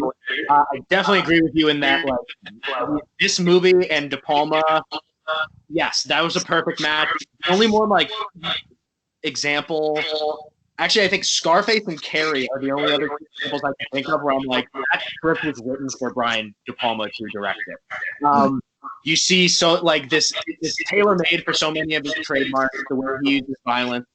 I definitely agree with you in that, like, this movie and De Palma, yes, that was a perfect match. The only more, like, example, actually, I think Scarface and Carrie are the only other examples I can think of where I'm like, that script was written for Brian De Palma to direct it. You see, this tailor-made for so many of his trademarks, the way he uses violence.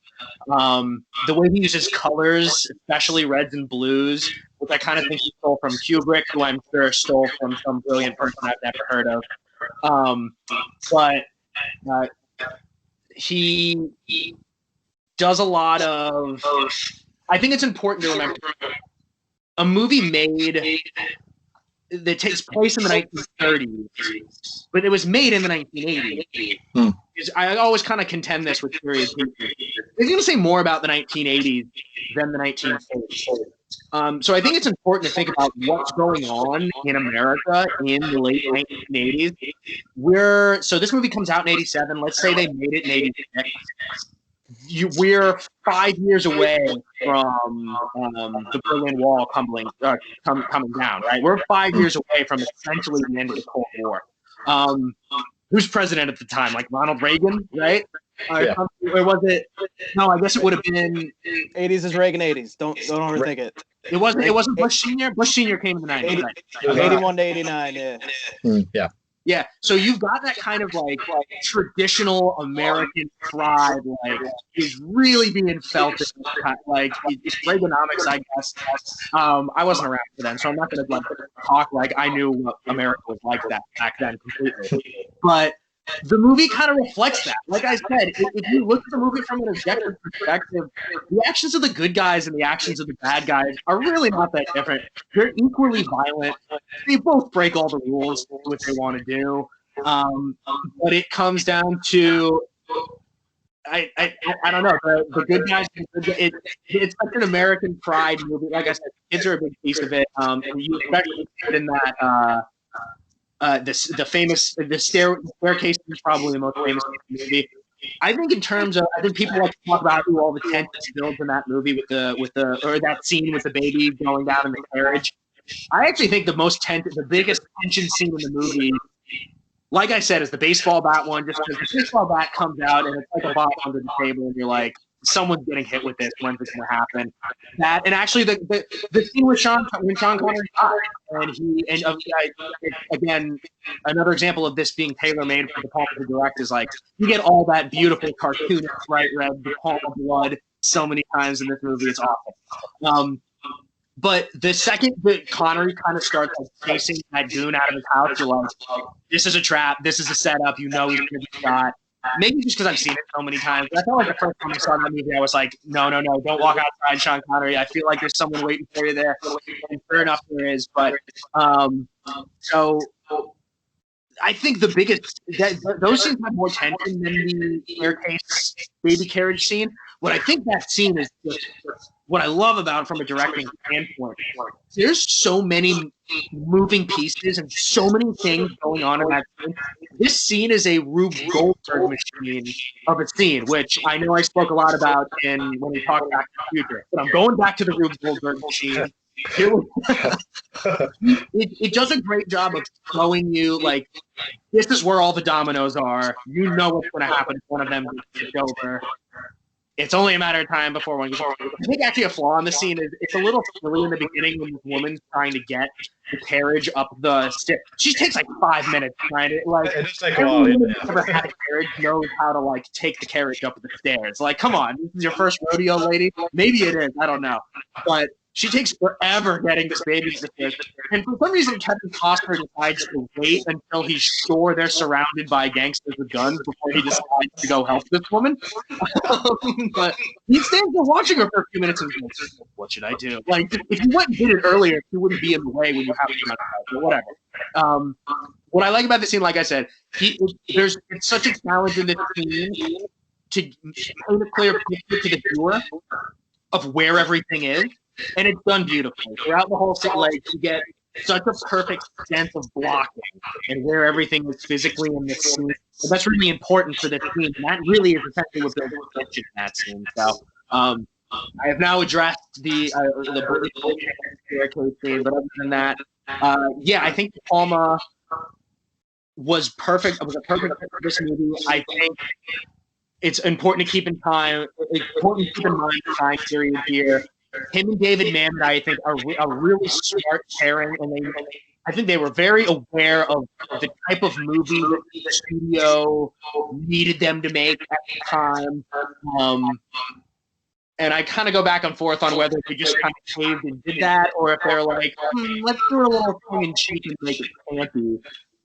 The way he uses colors, especially reds and blues, which I kind of think he stole from Kubrick, who I'm sure stole from some brilliant person I've never heard of. But he does a lot of... I think it's important to remember a movie made that takes place in the 1930s, but it was made in the 1980s. I always kind of contend this with period pieces. They're going to say more about the 1980s than the 1940s. So I think it's important to think about what's going on in America in the late 1980s. So this movie comes out in 87. Let's say they made it in 86. We're 5 years away from the Berlin Wall coming down, right? We're 5 years away from essentially the end of the Cold War. Who's president at the time? Like Ronald Reagan, right? Yeah. Or was it? No, I guess it would have been 80s is Reagan 80s. Don't overthink it. It wasn't Bush Senior. Bush Senior came in the 90s. Right? 81 to 89, yeah. Yeah. Yeah, so you've got that kind of like traditional American pride, like is really being felt. Like it's Reaganomics, I guess. I wasn't around for then, so I'm not going to like talk like I knew what America was like that back then completely. But the movie kind of reflects that. Like I said, if you look at the movie from an objective perspective, the actions of the good guys and the actions of the bad guys are really not that different. They're equally violent. They both break all the rules, what they want to do. But it comes down to, I don't know, the good guys. It's such an American pride movie. Like I said, kids are a big piece of it. And you especially put in that. The staircase is probably the most famous movie. I think in terms of, I think people like to talk about who all the tension builds in that movie with that scene with the baby going down in the carriage. I actually think the biggest tension scene in the movie, like I said, is the baseball bat one. Just because the baseball bat comes out and it's like a ball under the table, and you're like, someone's getting hit with this. When's it going to happen? That and actually the scene with when Sean Connery died, again another example of this being tailor made for De Palma to direct is like you get all that beautiful cartoon bright red De Palma blood so many times in this movie. It's awful. But the second that Connery kind of starts like chasing that goon out of his house, you're like, this is a trap. This is a setup. You know he's going to be shot. Maybe just because I've seen it so many times. But I felt like the first time I saw that movie, I was like, no, don't walk outside, Sean Connery. I feel like there's someone waiting for you there. And fair enough, there is. But so I think the biggest those scenes have more tension than the staircase baby carriage scene. What I think that scene is just what I love about it from a directing standpoint. There's so many moving pieces and so many things going on in that scene. This scene is a Rube Goldberg machine of a scene, which I know I spoke a lot about when we talked Back to the Future. But I'm going back to the Rube Goldberg machine. It does a great job of showing you, like, this is where all the dominoes are. You know what's going to happen if one of them gets over. It's only a matter of time before one gets over. I think actually a flaw in the scene is it's a little silly in the beginning when this woman's trying to get the carriage up the stairs. She takes like 5 minutes trying to, like, it just takes a while. Everyone who's ever had a carriage knows how to, like, take the carriage up the stairs. Like, come on, this is your first rodeo, lady? Maybe it is. I don't know. But she takes forever getting this baby to the stairs. And for some reason, Kevin Costner decides to wait until he's sure they're surrounded by gangsters with guns before he decides to go help this woman. But he stands there watching her for a few minutes and goes, what should I do? Like, if you went and did it earlier, he wouldn't be in the way when you have to run out, or whatever. What I like about the scene, like I said, it's such a challenge in this scene to paint a clear picture to the viewer of where everything is. And it's done beautifully. Throughout the whole scene, like, you get such a perfect sense of blocking and where everything is physically in this scene. And that's really important for this scene. And that really is essentially what builds the tension in that scene. So I have now addressed the staircase scene, but other than that, I think De Palma was perfect. It was a perfect fit for this movie. I think it's important to keep in mind the time period here. Him and David Mamet, I think, are a really smart pairing, and I think they were very aware of the type of movie that the studio needed them to make at the time. And I kind of go back and forth on whether they just kind of caved and did that, or if they're like, let's do a little tongue in cheek and make it campy.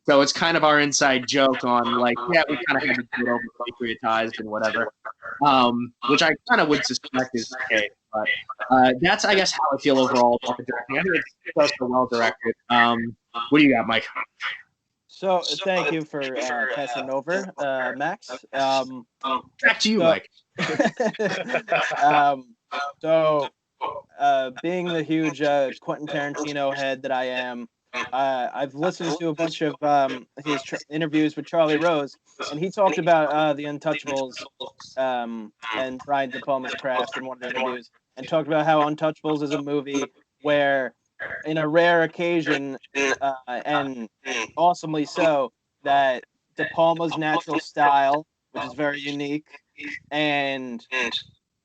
So it's kind of our inside joke on, like, yeah, we kind of had to do it over patriotized and whatever, which I kind of would suspect is the case. But that's, I guess, how I feel overall about the directing. I think it's so well directed. What do you got, Mike? So thank you for passing over, Max. Back to you, Mike. So being the huge Quentin Tarantino head that I am, I've listened to a bunch of his interviews with Charlie Rose, and he talked about the Untouchables and Brian De Palma's craft in one of the interviews, and talked about how Untouchables is a movie where, in a rare occasion, and awesomely so, that De Palma's natural style, which is very unique, and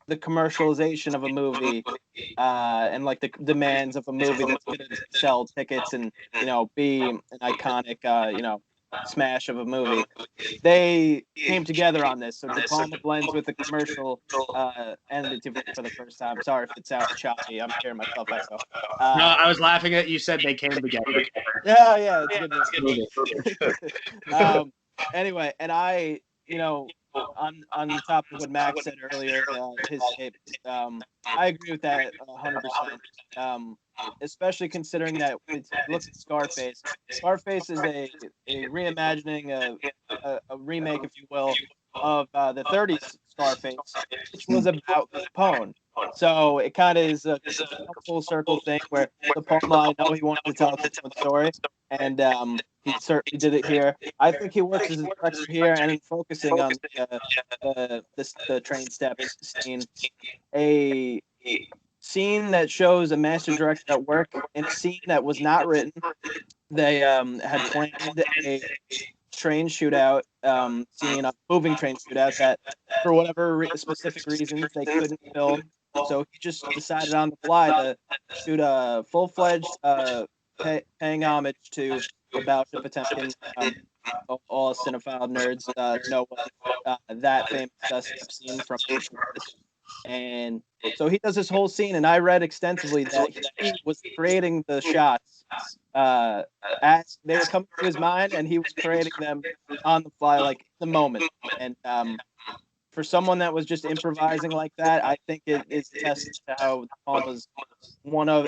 the commercialization of a movie and like the demands of a movie that's going to sell tickets and be an iconic smash of a movie, they came together on this. So De Palma blends with the commercial and the TV for the first time. Sorry if it sounds choppy. I'm hearing myself echo. No, I was laughing at you said they came together. Yeah, it's a good movie. Anyway, and I, on top of what Max said earlier, his tape, I agree with that 100%. Especially considering that when you look at Scarface, Scarface is a reimagining, a remake, if you will, of the 30s Scarface, which was about Capone. So it kind of is a full circle thing where De Palma, I know he wanted to tell a Capone story, and he certainly did it here. I think he works as a director here and in focusing on the train steps scene, a scene that shows a master director at work in a scene that was not written. They had planned a train shootout scene, a moving train shootout that, for whatever specific reasons, they couldn't film. So he just decided on the fly to shoot a full-fledged paying homage to about the Potemkin. All cinephile nerds know that famous scene from. And so he does this whole scene, and I read extensively that he was creating the shots as they were coming to his mind, and he was creating them on the fly, like the moment. And for someone that was just improvising like that, I think it is a testament to how Palma's one of,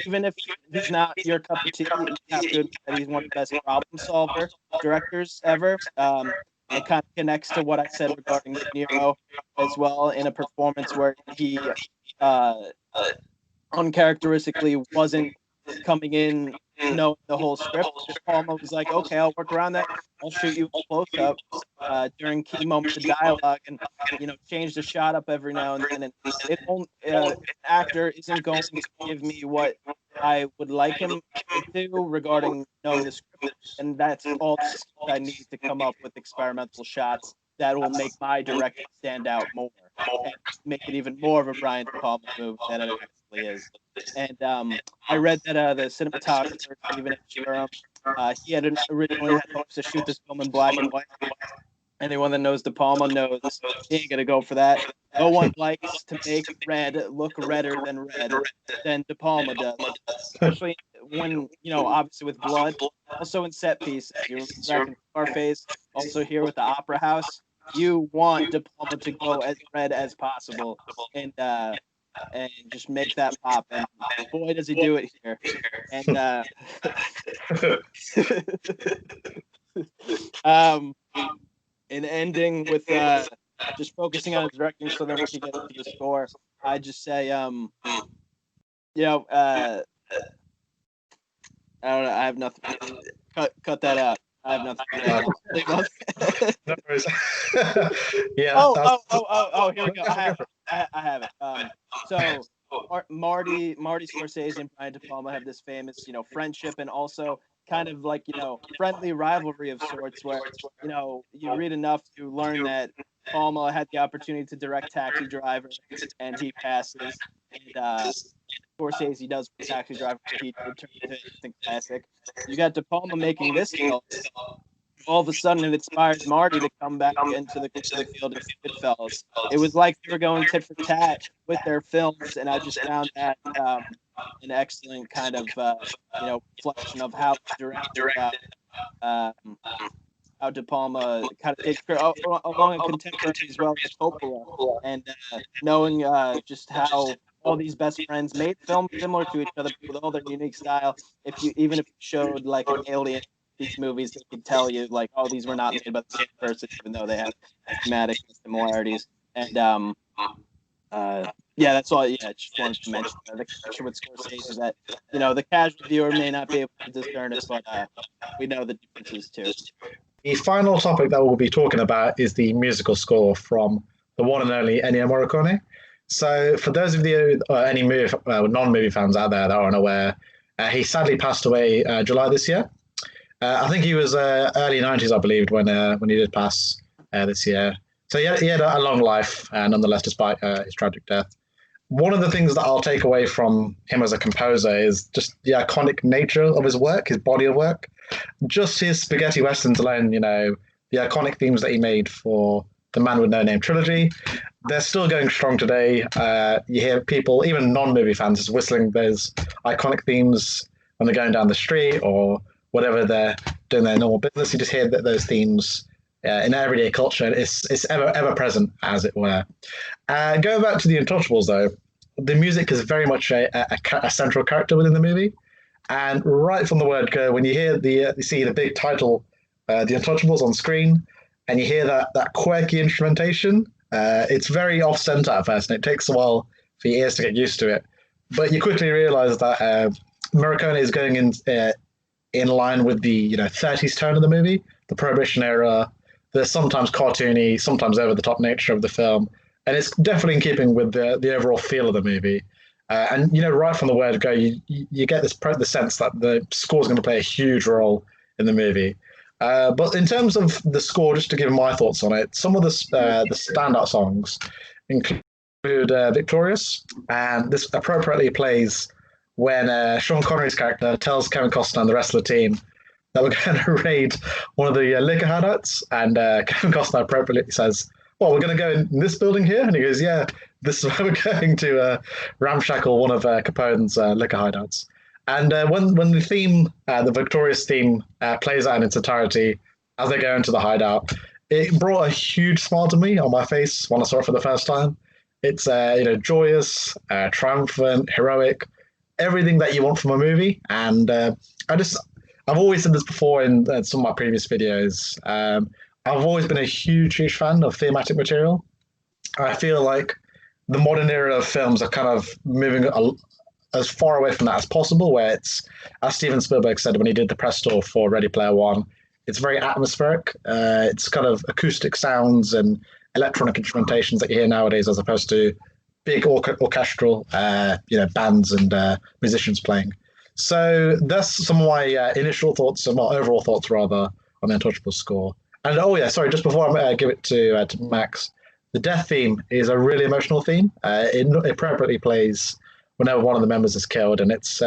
even if he's not your cup of tea, you have to admit that he's one of the best problem solver directors ever. It kind of connects to what I said regarding Niro as well, in a performance where he uncharacteristically wasn't coming in knowing the whole script. Palma was like, okay, I'll work around that. I'll shoot you a close up during key moments of dialogue, and change the shot up every now and then. And an actor isn't going to give me what I would like him to do regarding knowing the script, and that's all I need to come up with experimental shots that will make my directing stand out more and make it even more of a Brian De Palma movie than it actually is. And I read that the cinematographer, Stephen H. he had originally had hopes to shoot this film in black and white. Anyone that knows De Palma knows he ain't gonna go for that. No one likes to make red look redder than De Palma does, especially when obviously with blood. Also in set piece, you're back in Scarface. Also here with the Opera House, you want De Palma to go as red as possible, and just make that pop. And boy, does he do it here. And in ending with just focusing on his directing, so then we can get to the score. I just say, I don't know. I have nothing. Cut that out. I have nothing. No worries. Yeah. Oh! Here we go. I have it. So Marty Scorsese and Brian De Palma have this famous, friendship, and also kind of like, friendly rivalry of sorts, where, you read enough to learn that Palma had the opportunity to direct Taxi Driver, and he passes, and Scorsese does Taxi Driver, he turned into an instant classic. You got De Palma making this film. All of a sudden, it inspires Marty to come back into the field of Goodfellas. It was like they were going tit for tat with their films, and I just found that an excellent kind of reflection of how how De Palma kind of takes along in contemporary as well as Coppola, and knowing just how all these best friends made films similar to each other with all their unique style. Even if you showed like an Alien, these movies, they could tell you like, oh, these were not made by the same person, even though they have thematic similarities. And Yeah, that's all. Yeah, I just wanted to mention the connection with Scorsese that the casual viewer may not be able to discern it, but we know the differences too. The final topic that we'll be talking about is the musical score from the one and only Ennio Morricone. So, for those of you any non-movie fans out there that aren't aware, he sadly passed away July this year. I think he was early 90s, I believe, when he did pass this year. So he had a long life, nonetheless, despite his tragic death. One of the things that I'll take away from him as a composer is just the iconic nature of his work, his body of work. Just his spaghetti westerns alone, the iconic themes that he made for the Man with No Name trilogy, they're still going strong today. You hear people, even non-movie fans, just whistling those iconic themes when they're going down the street or whatever they're doing their normal business. You just hear those themes in everyday culture. It's ever present, as it were. Going back to the Untouchables, though, the music is very much a central character within the movie. And right from the word go, when you hear you see the big title, The Untouchables on screen, and you hear that quirky instrumentation, it's very off-center at first, and it takes a while for your ears to get used to it. But you quickly realize that Morricone is going in line with the 30s tone of the movie, the Prohibition era, the sometimes cartoony, sometimes over-the-top nature of the film, and it's definitely in keeping with the overall feel of the movie. And right from the word go, you get the sense that the score is going to play a huge role in the movie. But in terms of the score, just to give my thoughts on it, some of the standout songs include "Victorious," and this appropriately plays when Sean Connery's character tells Kevin Costner and the rest of the team that we're going to raid one of the liquor hideouts, and Kevin Costner appropriately says, "Well, we're going to go in this building here," and he goes, "Yeah, this is where we're going to ramshackle one of Capone's liquor hideouts." And when the theme, the Victorious theme, plays out in its entirety as they go into the hideout, it brought a huge smile to me on my face when I saw it for the first time. It's joyous, triumphant, heroic, everything that you want from a movie. And I've always said this before in some of my previous videos. I've always been a huge fan of thematic material. I feel like the modern era of films are kind of moving as far away from that as possible, where it's, as Steven Spielberg said when he did the press tour for Ready Player One, it's very atmospheric. It's kind of acoustic sounds and electronic instrumentations that you hear nowadays, as opposed to big orchestral, bands and musicians playing. So that's some of my initial thoughts, my overall thoughts rather, on the Untouchables score. And just before I give it to Max, the death theme is a really emotional theme. It appropriately plays whenever one of the members is killed, and it's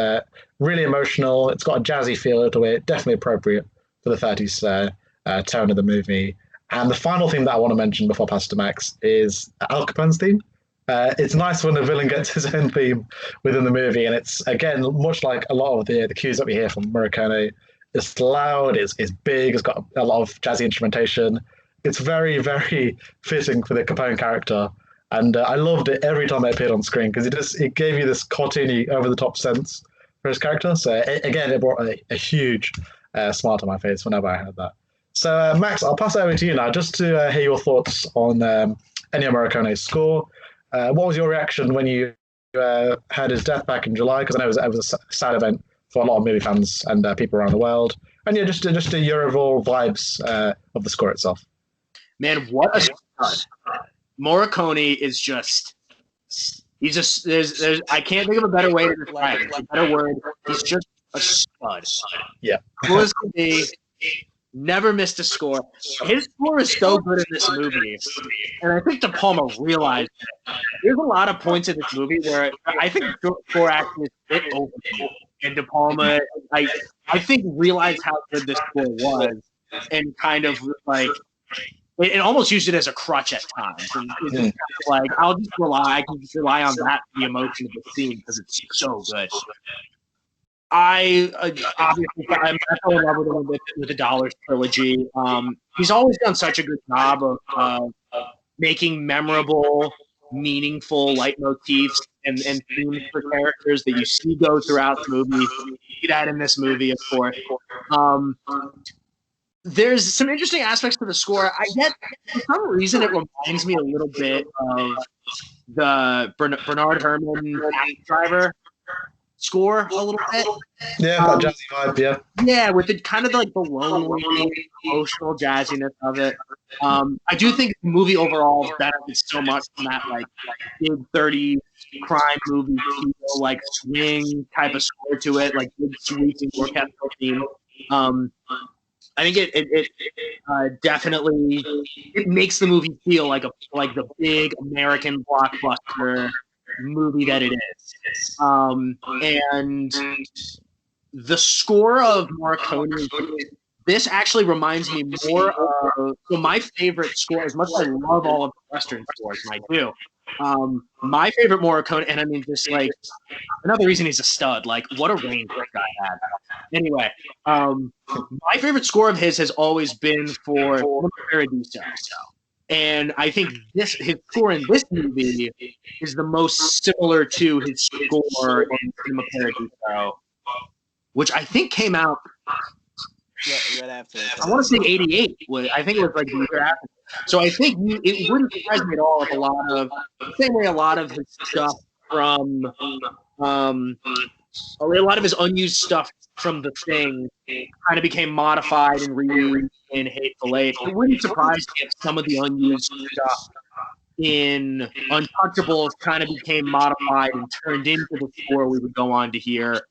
really emotional. It's got a jazzy feel to it, definitely appropriate for the 30s tone of the movie. And the final theme that I want to mention before I pass to Max is Al Capone's theme. It's nice when the villain gets his own theme within the movie, and it's, again, much like a lot of the cues that we hear from Morricone. It's loud, it's big, it's got a lot of jazzy instrumentation. It's very, very fitting for the Capone character. And I loved it every time it appeared on screen, because it gave you this cartoony, over-the-top sense for his character. So, again, it brought a huge smile to my face whenever I heard that. So, Max, I'll pass it over to you now, just to hear your thoughts on Ennio Morricone's score. What was your reaction when you heard his death back in July? Because I know it was a sad event for a lot of movie fans and people around the world. And just your overall vibes of the score itself. Man, what a stud. Morricone is there's I can't think of a better way to describe it. It's a better word. He's just a stud. Yeah. Cool as can be. Never missed a score. His score is so good in this movie. And I think De Palma realized it. There's a lot of points in this movie where I think the score actually is a bit overdue. And De Palma, I think, realized how good this score was, and kind of like it almost used it as a crutch at times. And it's just kind of like, I can just rely on that, the emotion of the scene, because it's so good. I'm in love with him with the Dollars trilogy. He's always done such a good job of making memorable, meaningful leitmotifs and themes for characters that you see go throughout the movie. You see that in this movie, of course. There's some interesting aspects to the score. I get, for some reason, it reminds me a little bit of the Bernard Herrmann Taxi Driver score a little bit. Yeah, got jazzy vibe. Yeah. Yeah, with the kind of like the lonely, emotional jazziness of it. I do think the movie overall benefits so much from that like big 30s crime movie feel, like swing type of score to it, like big sweeping orchestral theme. I think it definitely it makes the movie feel like the big American blockbuster movie that it is. And the score of Morricone, this actually reminds me more of my favorite score. As much as I love all of the Western scores, and I do. My favorite Morricone, and I mean, just like another reason he's a stud. Like, what a range this guy had. Anyway, my favorite score of his has always been for Paradiso. And I think his score in this movie is the most similar to his score in Cinema Paradiso, which I think came out right after. I want to say 88. I think it was like the year after. So I think it wouldn't surprise me at all if the same way a lot of his stuff from, a lot of his unused stuff from The Thing kind of became modified and reused in Hateful Eight. It wouldn't surprise me if some of the unused stuff in Untouchables kind of became modified and turned into the score we would go on to hear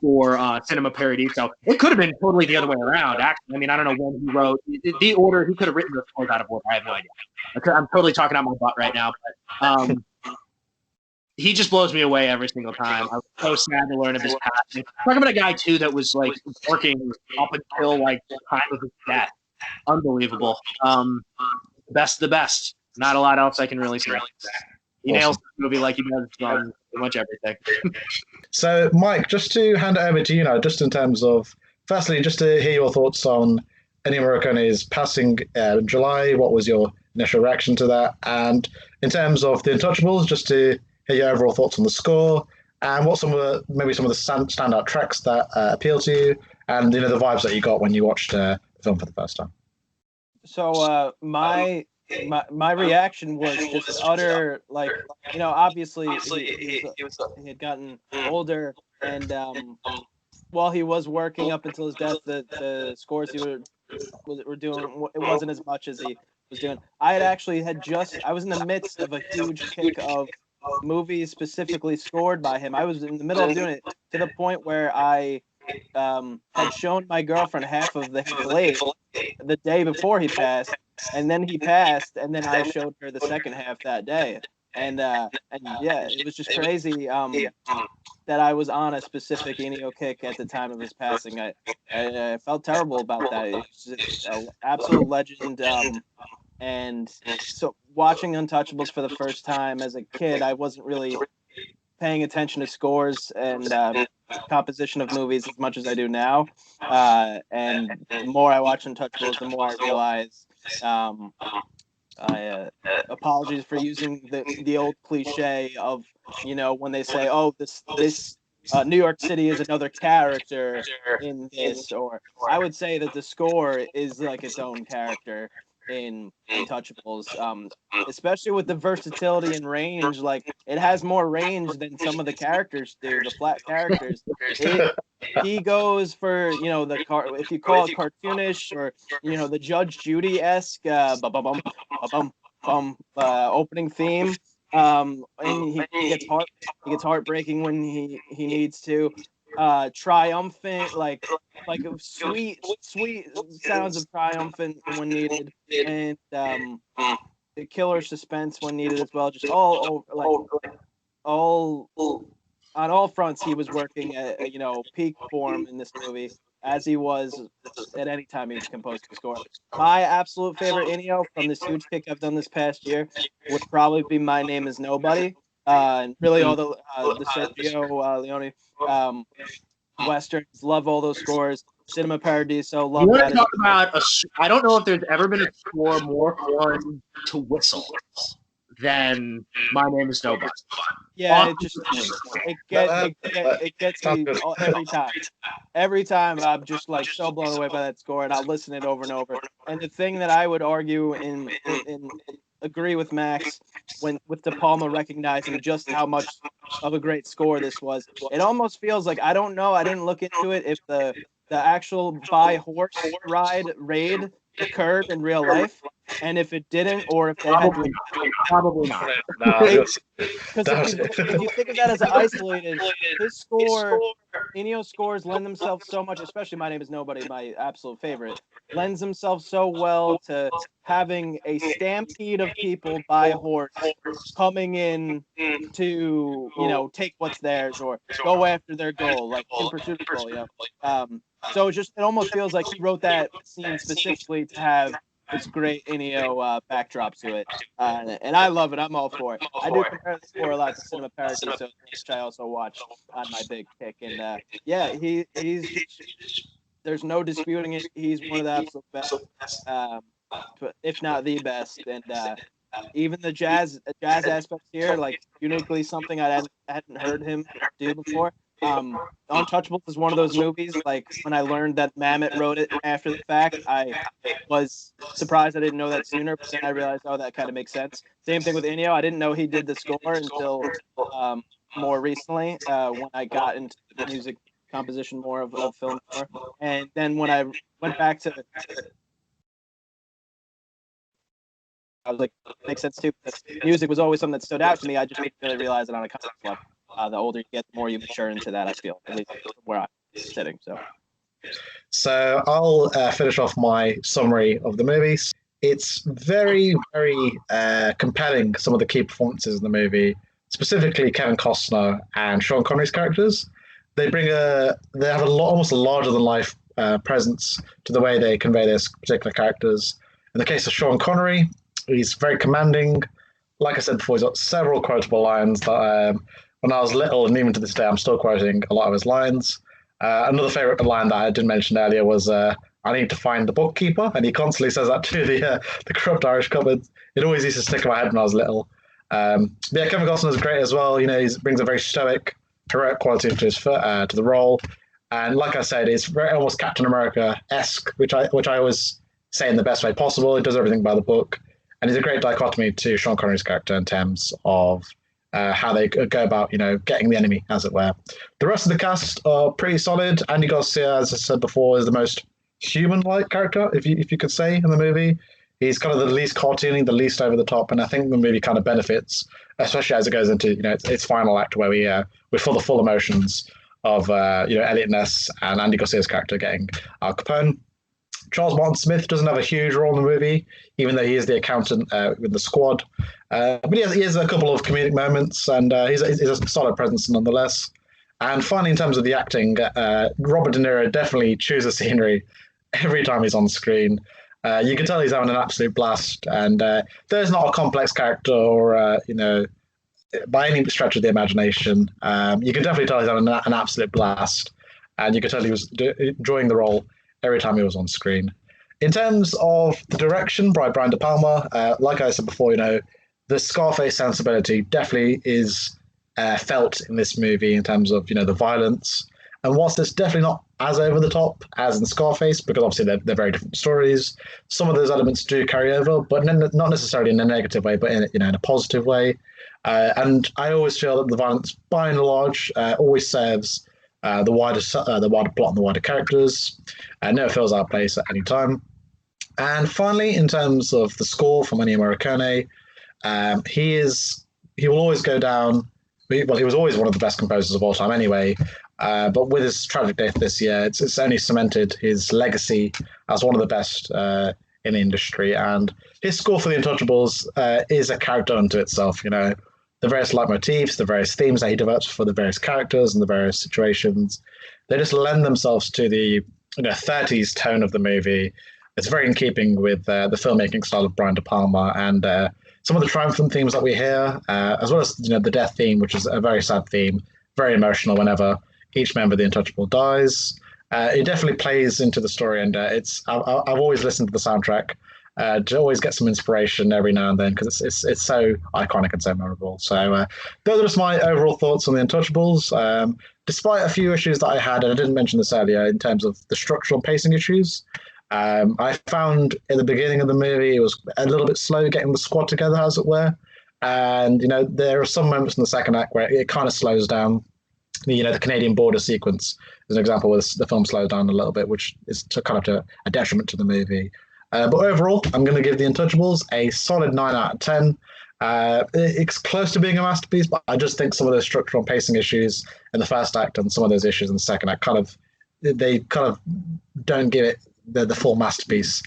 for Cinema Paradiso. It could have been totally the other way around, actually. I mean, I don't know when he wrote the order. He could have written the scores out of order. I have no idea. I'm totally talking out my butt right now, but he just blows me away every single time. I was so sad to learn of his passing. Talking about a guy too that was like working up until like the time of his death. Unbelievable. Best of the best. Not a lot else I can really say. He nails the movie like he does on pretty much everything. So, Mike, just to hand it over to you now, just in terms of, firstly, just to hear your thoughts on Ennio Morricone's passing in July. What was your initial reaction to that? And in terms of The Untouchables, just to hear your overall thoughts on the score and what some of the standout tracks that appeal to you, and the vibes that you got when you watched the film for the first time. So my reaction was just utter, like, obviously he had gotten older, and while he was working up until his death, the scores he were doing, it wasn't as much as he was doing. I was in the midst of a huge kick of movies specifically scored by him. I was in the middle of doing it to the point where I had shown my girlfriend half of the Hateful Eight the day before he passed, and then he passed, and then I showed her the second half that day. And yeah, it was just crazy that I was on a specific Ennio kick at the time of his passing. I felt terrible about that. It's just an absolute legend. And so watching Untouchables for the first time as a kid, I wasn't really paying attention to scores and composition of movies as much as I do now. And the more I watch Untouchables, the more I realize. Apologies for using the old cliche of, when they say, "Oh, this New York City is another character in this," or I would say that the score is like its own character in Untouchables, especially with the versatility and range. Like, it has more range than some of the characters do, the flat characters. He goes for, if you call it cartoonish, or, the Judge Judy-esque opening theme. And he gets heartbreaking when he needs to. Triumphant, like sweet sounds of triumphant when needed, and the killer suspense when needed as well. Just all on all fronts, he was working at peak form in this movie, as he was at any time he was composing a score. My absolute favorite Ennio from this huge kick I've done this past year would probably be My Name Is Nobody, and really all the Sergio Leone westerns. Love all those scores. Cinema Paradiso, love that. Talk about I don't know if there's ever been a score more fun to whistle than My Name Is Nobody. Yeah, it gets me every time. Every time I'm just like so blown away by that score, and I'll listen it over and over. And the thing that I would argue in agree with Max with De Palma recognizing just how much of a great score this was. It almost feels like, I don't know, I didn't look into it, if the actual by horse raid occurred in real life, and if it didn't, or if they had to. Probably not. Because if you think of that as isolated, his score, Ennio's scores lend themselves so much, especially My Name is Nobody, my absolute favorite, lends themselves so well to having a stampede of people by horse coming in to, take what's theirs or go after their goal, like in pursuit of goal, So it almost feels like he wrote that scene specifically to have this great Ennio backdrop to it, and I love it. I'm all for it. I do compare the score a lot to Cinema Paradiso, which I also watch on my big kick. And he's there's no disputing it. He's one of the absolute best, if not the best. And even the jazz aspects here, like uniquely something I hadn't heard him do before. Untouchables is one of those movies, like when I learned that Mamet wrote it after the fact, I was surprised I didn't know that sooner, but then I realized, oh, that kind of makes sense. Same thing with Ennio. I didn't know he did the score until more recently, when I got into the music composition more of film score. And then when I went back to, I was like, makes sense too, because music was always something that stood out to me. I just didn't really realize it on a concept level. The older you get, the more you mature into that, I feel, at least where I'm sitting. So I'll finish off my summary of the movies. It's very, very compelling, some of the key performances in the movie, specifically Kevin Costner and Sean Connery's characters. They have almost a larger than life presence to the way they convey their particular characters. In the case of Sean Connery, he's very commanding. Like I said before, he's got several quotable lines that when I was little, and even to this day, I'm still quoting a lot of his lines. Another favorite line that I didn't mention earlier was, I need to find the bookkeeper. And he constantly says that to the corrupt Irish cupboard. It always used to stick in my head when I was little. Kevin Costner is great as well. He brings a very stoic, heroic quality to the role. And like I said, it's very almost Captain America-esque, which I always say in the best way possible. He does everything by the book. And he's a great dichotomy to Sean Connery's character in terms of how they go about, getting the enemy, as it were. The rest of the cast are pretty solid. Andy Garcia, as I said before, is the most human-like character, if you could say, in the movie. He's kind of the least cartoony, the least over the top, and I think the movie kind of benefits, especially as it goes into its final act, where we feel the full emotions of Eliot Ness and Andy Garcia's character getting Al Capone. Charles Martin Smith doesn't have a huge role in the movie, even though he is the accountant with the squad. But he has a couple of comedic moments, and he's a solid presence nonetheless. And finally, in terms of the acting, Robert De Niro definitely chews the scenery every time he's on screen. You can tell he's having an absolute blast, and there's not a complex character or, by any stretch of the imagination. You can definitely tell he's having an absolute blast, and you can tell he was enjoying the role every time he was on screen. In terms of the direction by Brian De Palma, like I said before, the Scarface sensibility definitely is felt in this movie in terms of, the violence. And whilst it's definitely not as over the top as in Scarface, because obviously they're very different stories, some of those elements do carry over, but not necessarily in a negative way, but in a positive way. And I always feel that the violence, by and large, always serves the wider plot and the wider characters, and never feels out of place at any time. And finally, in terms of the score from Ennio Morricone, he will always go down. Well, he was always one of the best composers of all time, anyway. But with his tragic death this year, it's only cemented his legacy as one of the best in the industry. And his score for The Untouchables is a character unto itself. The various leitmotifs, the various themes that he develops for the various characters and the various situations, they just lend themselves to the 30s tone of the movie. It's very in keeping with the filmmaking style of Brian De Palma, and some of the triumphant themes that we hear, as well as the death theme, which is a very sad theme, very emotional whenever each member of the Untouchable dies. It definitely plays into the story, and I've always listened to the soundtrack to always get some inspiration every now and then, because it's so iconic and so memorable. So those are just my overall thoughts on The Untouchables. Despite a few issues that I had, and I didn't mention this earlier, in terms of the structural and pacing issues, I found in the beginning of the movie it was a little bit slow getting the squad together, as it were. And there are some moments in the second act where it kind of slows down. The Canadian border sequence is an example where the film slows down a little bit, which is to a detriment to the movie. But overall, I'm going to give The Untouchables a solid 9 out of 10. It's close to being a masterpiece, but I just think some of those structural and pacing issues in the first act and some of those issues in the second act they don't give it the full masterpiece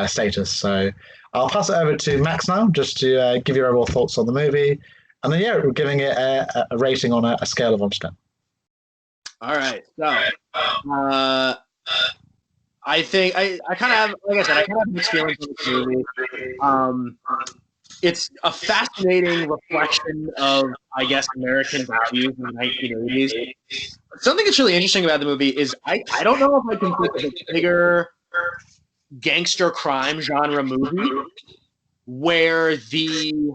status. So I'll pass it over to Max now, just to give your overall thoughts on the movie. And then, we're giving it a rating on a scale of 1 to 10. All right. So, I think I kind of have, like I said, I kind of have mixed feelings on this movie. It's a fascinating reflection of, I guess, American values in the 1980s. Something that's really interesting about the movie is I don't know if I can think of a bigger gangster crime genre movie where the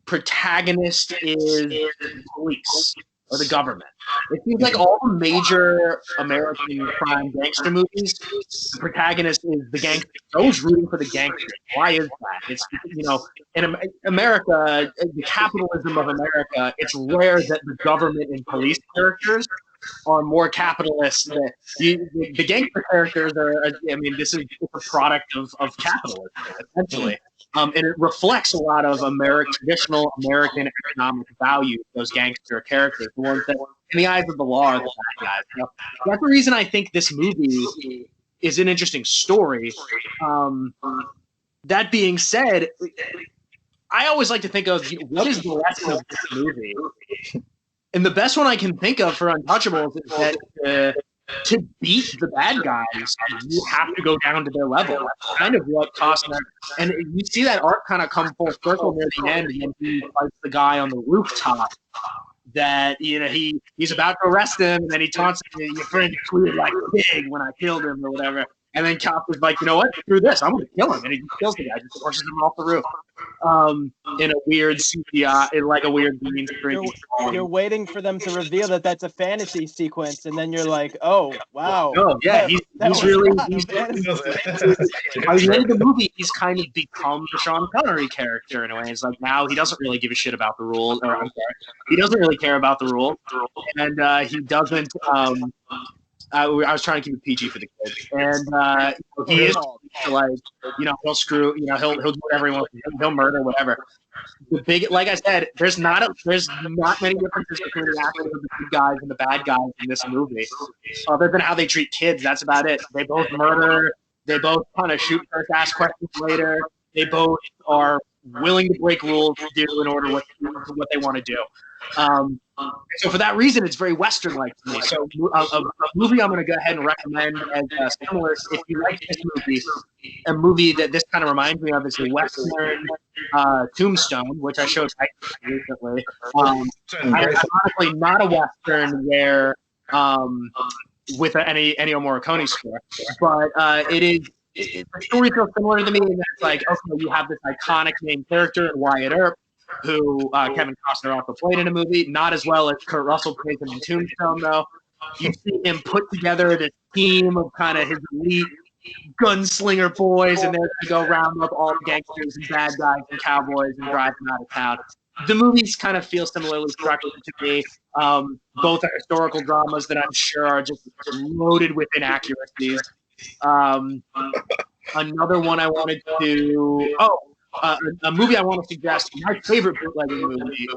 protagonist is the police or the government. It seems like all the major American crime gangster movies, the protagonist is the gangster. Always rooting for the gangster. Why is that? It's, in America, the capitalism of America, it's rare that the government and police characters are more capitalist. The gangster characters are, this is a product of capitalism, essentially. And it reflects a lot of traditional American economic values, those gangster characters, the ones that, in the eyes of the law, are the bad guys. So that's the reason I think this movie is an interesting story. That being said, I always like to think of what is the lesson of this movie? And the best one I can think of for Untouchables is that to beat the bad guys, you have to go down to their level. That's kind of what Costner, and you see that arc kind of come full circle near the end, and he fights the guy on the rooftop. That he's about to arrest him, and then he taunts him, "Your friend tweeted like a pig when I killed him," or whatever. And then Costner's like, "You know what? Screw this! I'm going to kill him," and he just kills the guy, just pushes him off the roof. In a weird CGI, in like a weird green screen. You're waiting for them to reveal that that's a fantasy sequence, and then you're like, "Oh, wow!" Oh yeah, he's really. By the end of the movie, he's kind of become the Sean Connery character in a way. It's like now he doesn't really give a shit about the rules, or I'm sorry, he doesn't really care about the rules, and he doesn't. I was trying to keep it PG for the kids, and he is like, he'll screw, he'll do whatever he wants. He'll murder, whatever. Like I said, there's not many differences between the actors of the good guys and the bad guys in this movie, other than how they treat kids. That's about it. They both murder. They both kind of shoot first, ask questions later. They both are willing to break rules to do in order what they want to do. So for that reason, it's very Western-like to me. So a movie I'm going to go ahead and recommend as similar, if you like this movie, a movie that this kind of reminds me of is the Western Tombstone, which I showed recently. Ironically, not a Western where with any Ennio Morricone score, but the story feels similar to me, and it's like, okay, you have this iconic main character in Wyatt Earp, who Kevin Costner also played in a movie, not as well as Kurt Russell plays him in Tombstone, though. You see him put together this team of kind of his elite gunslinger boys, and they're going to go round up all the gangsters and bad guys and cowboys and drive them out of town. The movies kind of feel similarly structured to me. Both are historical dramas that I'm sure are just loaded with inaccuracies. Another one I wanted to... a movie I want to suggest, my favorite bootlegging movie.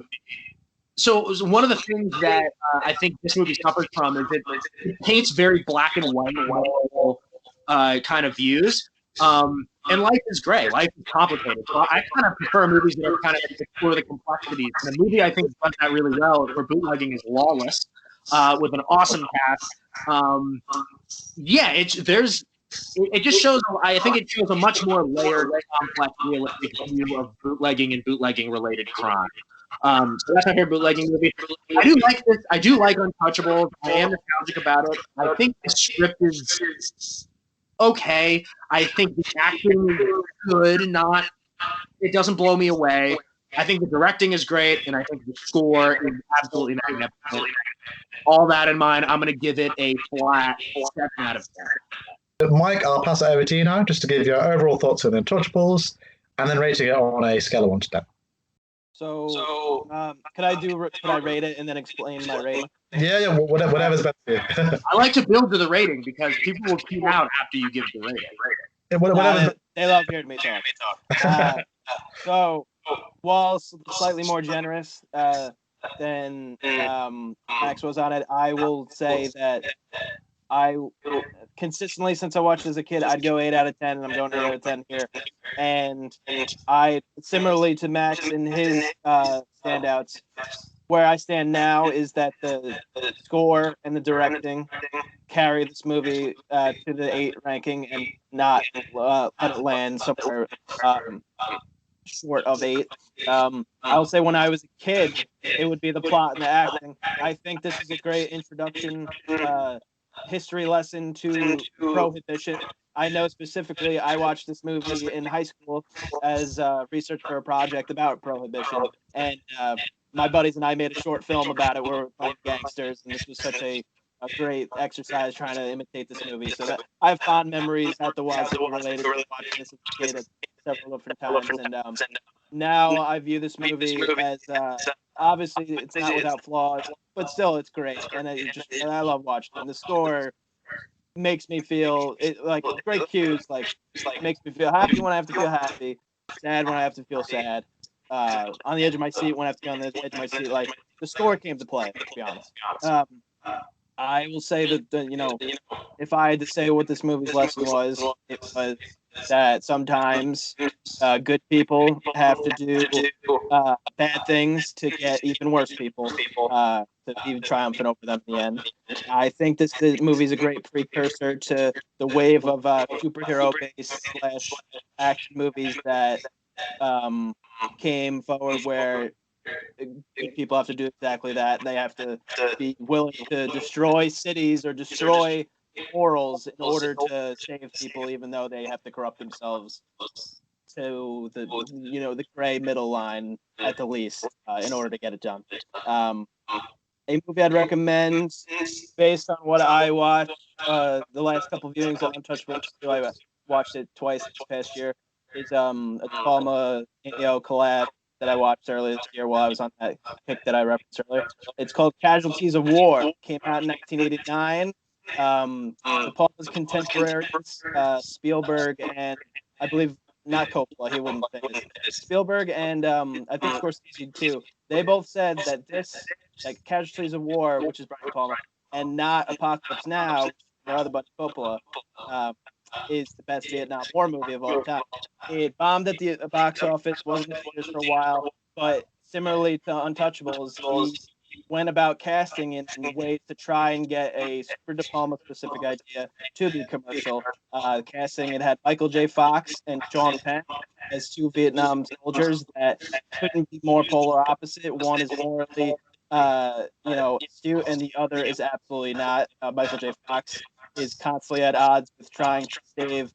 So one of the things that I think this movie suffers from is it paints very black and white kind of views. And life is gray. Life is complicated. So I kind of prefer movies that are kind of explore the complexities. And the movie I think does that really well for bootlegging is Lawless, with an awesome cast. It just shows. I think it shows a much more layered, complex, realistic view of bootlegging and bootlegging-related crime. So that's my favorite bootlegging movie. I do like this. I do like Untouchables. I am nostalgic about it. I think the script is okay. I think the acting is good. It doesn't blow me away. I think the directing is great, and I think the score is absolutely magnificent. All that in mind, I'm going to give it a flat 7 out of 10. Mike, I'll pass it over to you now just to give your overall thoughts on the Untouchables and then rating it on a scale of 1 to 10. So, could I rate it and then explain my rating? Yeah, whatever's better for you. I like to build to the rating because people will tune out after you give the rating. They love hearing me talk. So, while slightly more generous than Max was on it, I will say that I consistently, since I watched it as a kid, I'd go 8 out of 10, and I'm going 8 out of 10 here. And I, similarly to Max in his standouts, where I stand now is that the score and the directing carry this movie to the 8 ranking and not let it land somewhere short of 8. I'll say when I was a kid, it would be the plot and the acting. I think this is a great introduction history lesson to Prohibition. I know specifically I watched this movie in high school as research for a project about Prohibition, and my buddies and I made a short film about it where we're playing gangsters, and this was such a great exercise trying to imitate this movie. So that I have fond memories at the Wazoo related to watching this as a kid at several different times, and now I view this movie as obviously it's not without flaws, but still it's great, and I love watching it. And the score makes me feel like great cues, like makes me feel happy when I have to feel happy, sad when I have to feel sad, on the edge of my seat when I have to be on the edge of my seat. Like the score came to play, to be honest. I will say that if I had to say what this movie's lesson was, it was that sometimes good people have to do bad things to get even worse people to be triumphant over them in the end. I think this movie is a great precursor to the wave of superhero-based / action movies that came forward where people have to do exactly that. They have to be willing to destroy cities or destroy morals in order to save people, even though they have to corrupt themselves to the gray middle line at the least in order to get it done. A movie I'd recommend based on what I watched the last couple of viewings of Untouchables. I watched it twice this past year. Is a De Palma collab that I watched earlier this year while I was on that pick that I referenced earlier. It's called Casualties of War. Came out in 1989. De Palma's contemporaries, Spielberg and I believe not Coppola, he wouldn't say this. Spielberg and I think Scorsese too. They both said that this, like Casualties of War, which is Brian De Palma, and not Apocalypse Now, their other buddy Coppola, is the best Vietnam War movie of all time. It bombed at the box office, wasn't in theaters for a while, but similarly to Untouchables, he went about casting in ways to try and get a super De Palma specific idea to be commercial. Casting, it had Michael J. Fox and Sean Penn as 2 Vietnam soldiers that couldn't be more polar opposite. One is morally astute, and the other is absolutely not. Michael J. Fox is constantly at odds with trying to save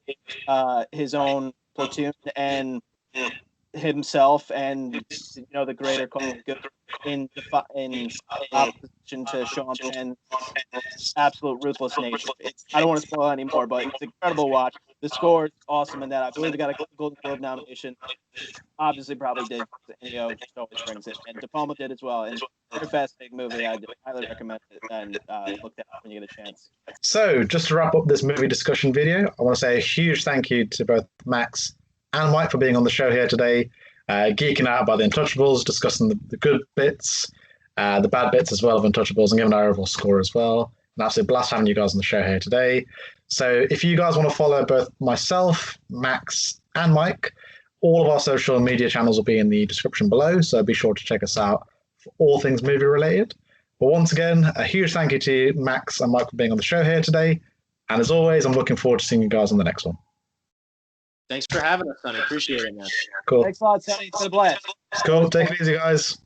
his own platoon and himself and the greater cause of good in opposition to Sean Penn's absolute ruthless nature. I don't want to spoil anymore, but it's an incredible watch. The score is awesome in that. I believe it got a Golden Globe nomination. Obviously, probably did. Just always brings it, and De Palma did as well. And it's a fascinating movie. I highly recommend it, and look at it when you get a chance. So, just to wrap up this movie discussion video, I want to say a huge thank you to both Max and Mike for being on the show here today, geeking out about the Untouchables, discussing the good bits, the bad bits as well of Untouchables, and giving our overall score as well. An absolute blast having you guys on the show here today. So if you guys want to follow both myself, Max, and Mike, all of our social media channels will be in the description below, so be sure to check us out for all things movie related. But once again, a huge thank you to Max and Mike for being on the show here today. And as always, I'm looking forward to seeing you guys on the next one. Thanks for having us, Sonny. Appreciate it, man. Cool. Thanks a lot, Sonny. It's been a blast. Cool. Take it easy, guys.